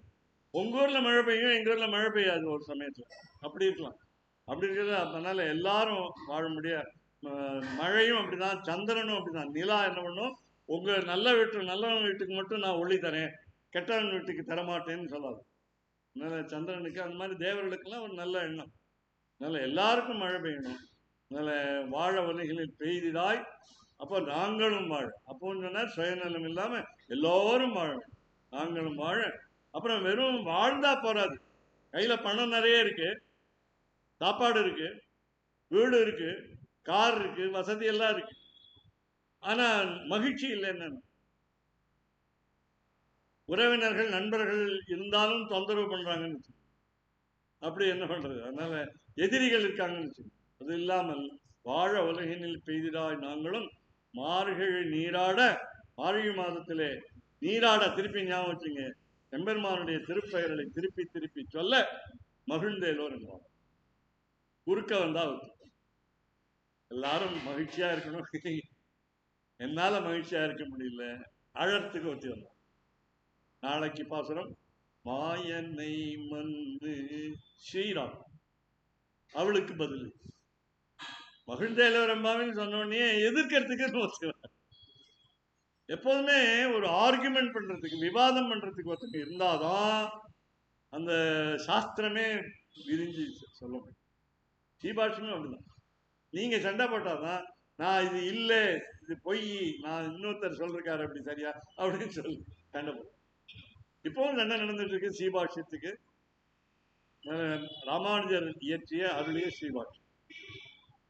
உங்க ஊர்ல மழை பெய்யும், எங்க ஊர்ல மழை பெய்யாது ஒரு சமயத்துல, அப்படி இருக்கலாம். அப்படி இருக்கிறது. அதனால எல்லாரும் வாழ முடியாது. மழையும் அப்படிதான், சந்திரனும் அப்படிதான். நிலா என்ன பண்ணும், உங்க நல்லவன் வீட்டுக்கு மட்டும் நான் ஒளி தரேன், கெட்டவன் வீட்டுக்கு தரமாட்டேன்னு சொல்லாது. அதனால சந்திரனுக்கு அந்த மாதிரி தேவர்களுக்கெல்லாம் ஒரு நல்ல எண்ணம். அதனால எல்லாருக்கும் மழை பெய்யணும். அதனால வாழ உலகில் பெய்திடாய், அப்போ நாங்களும் வாழ. அப்போன்னு சொன்னா சுயநலம் இல்லாம எல்லோரும் வாழ, நாங்களும் வாழ. அப்புறம் வெறும் வாழ்ந்தா போறாது, கையில பணம் நிறைய இருக்கு, சாப்பாடு இருக்கு, வீடு இருக்கு, கார் இருக்கு, வசதி எல்லாம் இருக்கு, ஆனா மகிழ்ச்சி இல்லைன்னு. உறவினர்கள் நண்பர்கள் இருந்தாலும் தொந்தரவு பண்றாங்கன்னு, அப்படி என்ன பண்றது? அதனால எதிரிகள் இருக்காங்கன்னு. அது இல்லாமல் வாழ உலகினில் பெய்திடாய் நாங்களும் மார்கழி நீராட. மார்கழி மாதத்திலே நீராட, திருப்பி ஞாபகம் வச்சுங்க, எம்பெருமானுடைய திருப்பெயர்களை திருப்பி திருப்பி சொல்ல மகிழ்ந்தேலோர் என்றார். குறுக்க வந்தா எல்லாரும் மகிழ்ச்சியா இருக்கணும். என்னால மகிழ்ச்சியா இருக்க முடியல, அழறதுக்கு ஒத்தி வந்தோம். நாளைக்கு பாசுரம், மாயனை மந்து ஸ்ரீராம், அவளுக்கு பதில் மகிழ்ந்தேலோரம்பாவின்னு சொன்னோடனே எதிர்க்கிறதுக்கு எப்போதுமே ஒரு ஆர்குமெண்ட் பண்றதுக்கு, விவாதம் பண்றதுக்கு ஒருத்தங்க இருந்தாதான் அந்த சாஸ்திரமே விரிஞ்சு சொல்ல முடியும். சீபாஷமே அப்படிதான். நீங்க சண்டை போட்டாதான், நான் இது இல்லை, இது பொய், நான் இன்னொருத்தர் சொல்றாரு அப்படி சரியா அப்படின்னு சொல்லி சண்டை போடும். இப்பவும் சண்டை நடந்துட்டு இருக்கு சீபாஷ்யத்துக்கு. ராமானுஜர் இயற்றிய அருளிய ஸ்ரீபாஷ்யம்.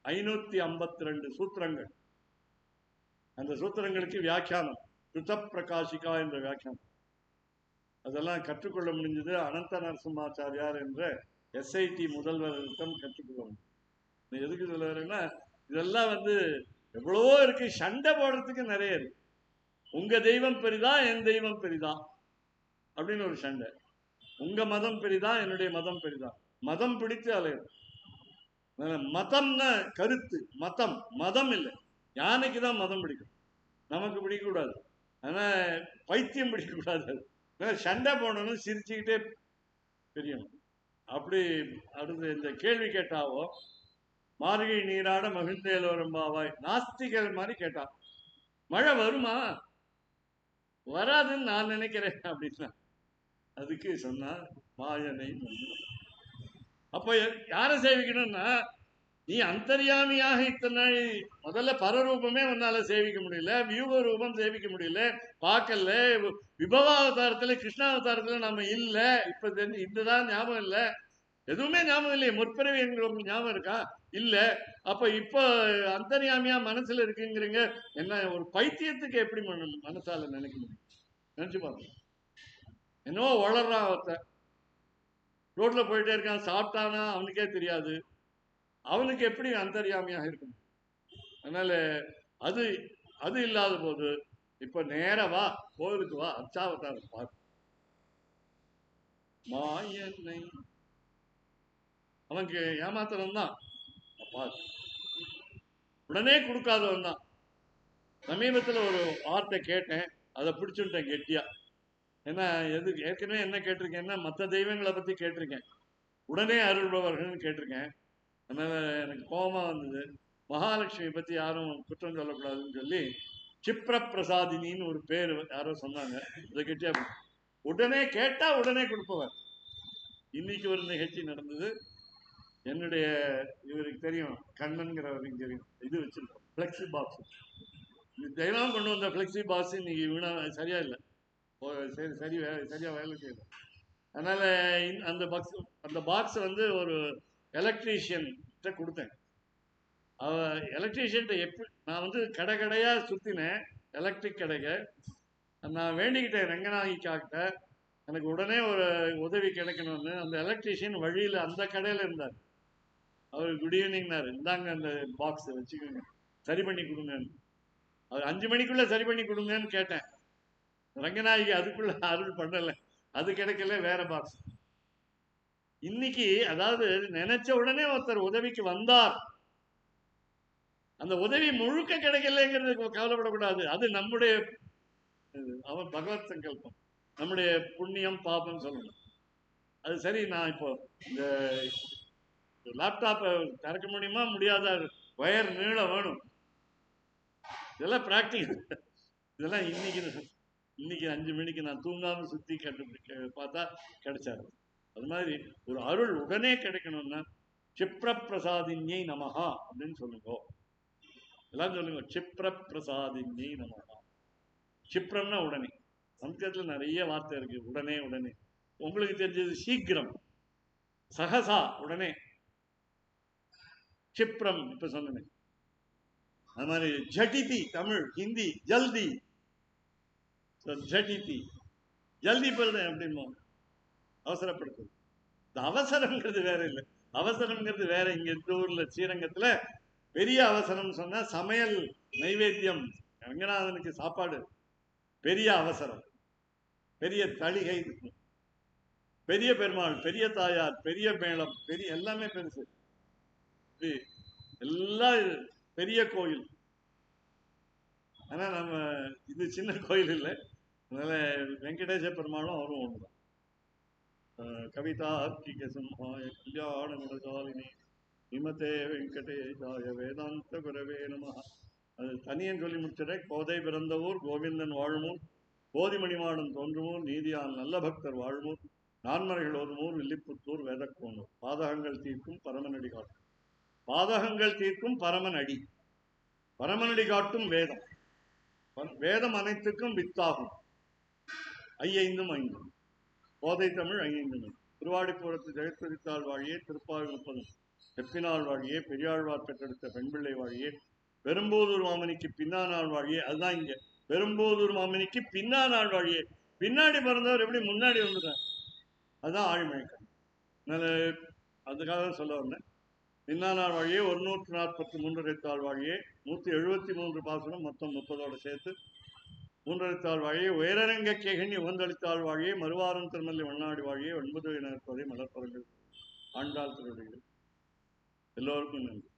552 சூத்திரங்கள். அந்த சூத்திரங்களுக்கு வியாக்கியானம் ருத பிரகாஷிகா என்ற வியாக்கியானம். அதெல்லாம் கற்றுக்கொள்ள முடிஞ்சது அனந்த நரசிம்மாச்சாரியார் என்ற SIT முதல்வரிடம் கற்றுக்கொள்ள முடியும். எதுக்கு சொல்ல வரேன்னா, இதெல்லாம் எவ்வளவோ இருக்கு, சண்டை போடுறதுக்கு நிறைய இருக்கு. உங்க தெய்வம் பெரிதா என் தெய்வம் பெரிதா அப்படின்னு ஒரு சண்டை. உங்க மதம் பெரிதா என்னுடைய மதம் பெரிதா, மதம் பிடித்து அலையும். மதம்னா கருத்து, மதம் மதம் இல்லை. யானைக்கு தான் மதம் பிடிக்கும், நமக்கு பிடிக்கக்கூடாது. ஆனா பைத்தியம் பிடிக்கக்கூடாது. சண்டை போடணும், சிரிச்சுக்கிட்டே தெரியணும். அப்படி அடுத்து இந்த கேள்வி கேட்டாவோ, மார்கழி நீராட மகிழ்ந்தேல் வரும் பாவாய், நாஸ்திகள் மாதிரி கேட்டான். மழை வருமா? வராதுன்னு நான் நினைக்கிறேன் அப்படின்னா அதுக்கு சொன்னா மாயனை. அப்ப யாரை சேவிக்கணும்னா, நீ அந்தர்யாமியாக இத்தனை நாள் முதல்ல பரரூபமே உன்னால சேவிக்க முடியல, வியூக ரூபம் சேவிக்க முடியல, பார்க்கல. விபவாவதாரத்துல கிருஷ்ணாவதாரத்துல நம்ம இல்ல. இப்ப இதுதான் ஞாபகம் இல்ல, எதுவுமே ஞாபகம் இல்லையே. முற்பிறவி எங்களுக்கு ஞாபகம் இருக்கா? இல்ல. அப்ப இப்ப அந்தர்யாமியா மனசுல இருக்குங்கிறீங்க. என்ன ஒரு பைத்தியத்துக்கு எப்படி மனசால நினைக்க முடியும்? நினைச்சு பாருங்க. என்னவோ வளர்றான் ஒருத்தன், ரோட்ல போயிட்டே இருக்கான், சாப்பிட்டானா அவனுக்கே தெரியாது. அவனுக்கு எப்படி அந்தர்யாமியாக இருக்கும்? அதனால அது அது இல்லாத போது இப்ப நேரா வா, கோவிலுக்கு வா, அர்ச்சாவதாரம் பார். மாயனை அவனுக்கு ஏமாத்தனம் தான் பார். உடனே கொடுக்காதவன் தான். சமீபத்துல ஒரு வார்த்தை கேட்டேன், அதை பிடிச்சுட்டேன் கெட்டியா. ஏன்னா ஏற்கனவே என்ன கேட்டிருக்கேன்னா, மற்ற தெய்வங்களை பத்தி கேட்டிருக்கேன், உடனே அருள்பவர்கள் கேட்டிருக்கேன். அதனால எனக்கு கோபமா வந்தது. மகாலட்சுமி பத்தி யாரும் குற்றம் சொல்லக்கூடாதுன்னு சொல்லி சிப்ர பிரசாதினின்னு ஒரு பேர் யாரோ சொன்னாங்க. அதை கெட்டியா உடனே கேட்டா உடனே கொடுப்பவர். இன்னைக்கு ஒரு நிகழ்ச்சி நடந்தது. என்னுடைய இவருக்கு தெரியும், கண்ணன்கிறவருக்கு தெரியும், இது வச்சிருக்கோம் பிளெக்சி பாக்ஸ். தினம் கொண்டு வந்த பிளெக்சி பாக்ஸ் இன்னைக்கு வீணா சரியா இல்லை, சரியா வேலை செய்யணும். அதனால அந்த பாக்ஸ் ஒரு எலக்ட்ரீஷியன் கொடுத்தேன். எலக்ட்ரீஷியன் எப்படி நான் கடை கடையா சுத்தினேன், எலக்ட்ரிக் கடைக்கு. நான் வேண்டிக்கிட்டேன் ரங்கநாயகிக்காக எனக்கு உடனே ஒரு உதவி கிடைக்கணும்னு. அந்த எலக்ட்ரீஷியன் வழியில் அந்த கடையில் இருந்தார். அவர் குட் ஈவினிங்னாரு, இந்தாங்க அந்த பாக்ஸ் வச்சுக்கோங்க, சரி பண்ணி கொடுங்கன்னு. அவர் 5 மணிக்குள்ள சரி பண்ணி கொடுங்கன்னு கேட்டேன். ரங்கநாயகி அதுக்குள்ள அருள் பண்ணலை, அது கிடைக்கல, வேற பாக்ஸ். இன்னைக்கு அதாவது நினைச்ச உடனே ஒருத்தர் உதவிக்கு வந்தார், அந்த உதவி முழுக்க கிடைக்கலங்கிறது கவலைப்படக்கூடாது. அது நம்முடைய அவன் பகவத் சங்கல்பம், நம்முடைய புண்ணியம் பாபம் சொல்லணும். அது சரி. நான் இப்போ இந்த லேப்டாப்பை திறக்க முடியுமா முடியாத, வயர் நீளம் வேணும், இதெல்லாம் பிராக்டிகல். இதெல்லாம் இன்னைக்கு 5 மணிக்கு நான் தூங்காம சுத்தி பார்த்தா கிடைச்சாரு. அது மாதிரி ஒரு அருள் உடனே கிடைக்கணும்னா சிப்ர பிரசாதின்யை நமஹா அப்படின்னு சொல்லுங்க. எல்லாம் சொல்லுங்க, சிப்ர பிரசாதின்யை நமஹா. சிப்ரம்னா உடனே. சம்ஸ்கிருதத்துல நிறைய வார்த்தை இருக்கு, உடனே உடனே. உங்களுக்கு தெரிஞ்சது சீக்கிரம், சகசா உடனே. சிப்ரம் இப்ப சொன்னேன். அது மாதிரி ஜட்டிதி தமிழ், ஹிந்தி ஜல்தி. ஜட்டிதி ஜல்தி பண்றேன் அப்படின்னு அவசரப்படுத்துது. இந்த அவசரம்ங்கிறது வேற இல்லை, அவசரம்ங்கிறது வேற. இங்க இந்த ஊர்ல ஸ்ரீரங்கத்துல பெரிய அவசரம் சொன்னா சமையல் நைவேத்தியம், ரங்கநாதனுக்கு சாப்பாடு, பெரிய அவசரம், பெரிய தளிகை, பெரிய பெருமாள், பெரிய தாயார், பெரிய மேளம், பெரிய எல்லாமே பெருசு, எல்லாம் பெரிய கோயில். ஆனா நம்ம இது சின்ன கோயில் இல்லை. அதனால வெங்கடேச பெருமாளும் அவரும் ஒண்ணுதான். கவிதார்க்கிக சிம்ஹாய கல்யாண குணசாலினி ஸ்ரீமதே வெங்கடேசாய வேதாந்த குரவே நமஹ. அது தனியன் சொல்லி முடிச்சிடறேன். கோதை பிறந்த ஊர், கோவிந்தன் வாழுமூர், கோதிமணிமாடன் தோன்றுமூர், நீதியான் நல்ல பக்தர் வாழுமூர், நான்மறைகள் ஓதுமூர், வில்லிப்புத்தூர், வேதக்கோனூர். பாதகங்கள் தீர்க்கும் பரமனடி காட்டும், பாதகங்கள் தீர்க்கும் பரமன் அடி, பரமனடி காட்டும் வேதம், வேதம் அனைத்துக்கும் வித்தாகும். ஐந்தும் ஐந்தும் போதை தமிழ் 5 திருவாடிப்புறத்து ஜெயத்துரித்தாள் வாழியே திருப்பாவை 30 செப்பினாள் வாழியே, பெரியாழ்வார் பெற்றெடுத்த பெண் பிள்ளை வாழியே, பெரும்போதூர் மாமனிக்கு பின்னானாள் வாழியே. அதுதான் இங்க பெரும்போதூர் மாமனிக்கு பின்னானாள் வாழியே. பின்னாடி பிறந்தவர் எப்படி முன்னாடி வந்துட்டார்? அதுதான் ஆழிமயக்கம். அதுக்காக சொல்ல வந்தேன். பின்னானாள் வாழியே 143 எழுத்தாள் வாழியே, 173 பாசனம் மொத்தம் 30ஓட சேர்த்து 3 எழுத்தாள் வாழியே, உயரரங்க கேகண்ணி உகந்தளித்தாள் வாழியே, மறுவாரம் திருமல்லி வண்ணாடி வாழியே, 9 இனப்பதை மலர்பரங்கள் ஆண்டாள் திருவடிகள். எல்லோருக்கும் நன்றி.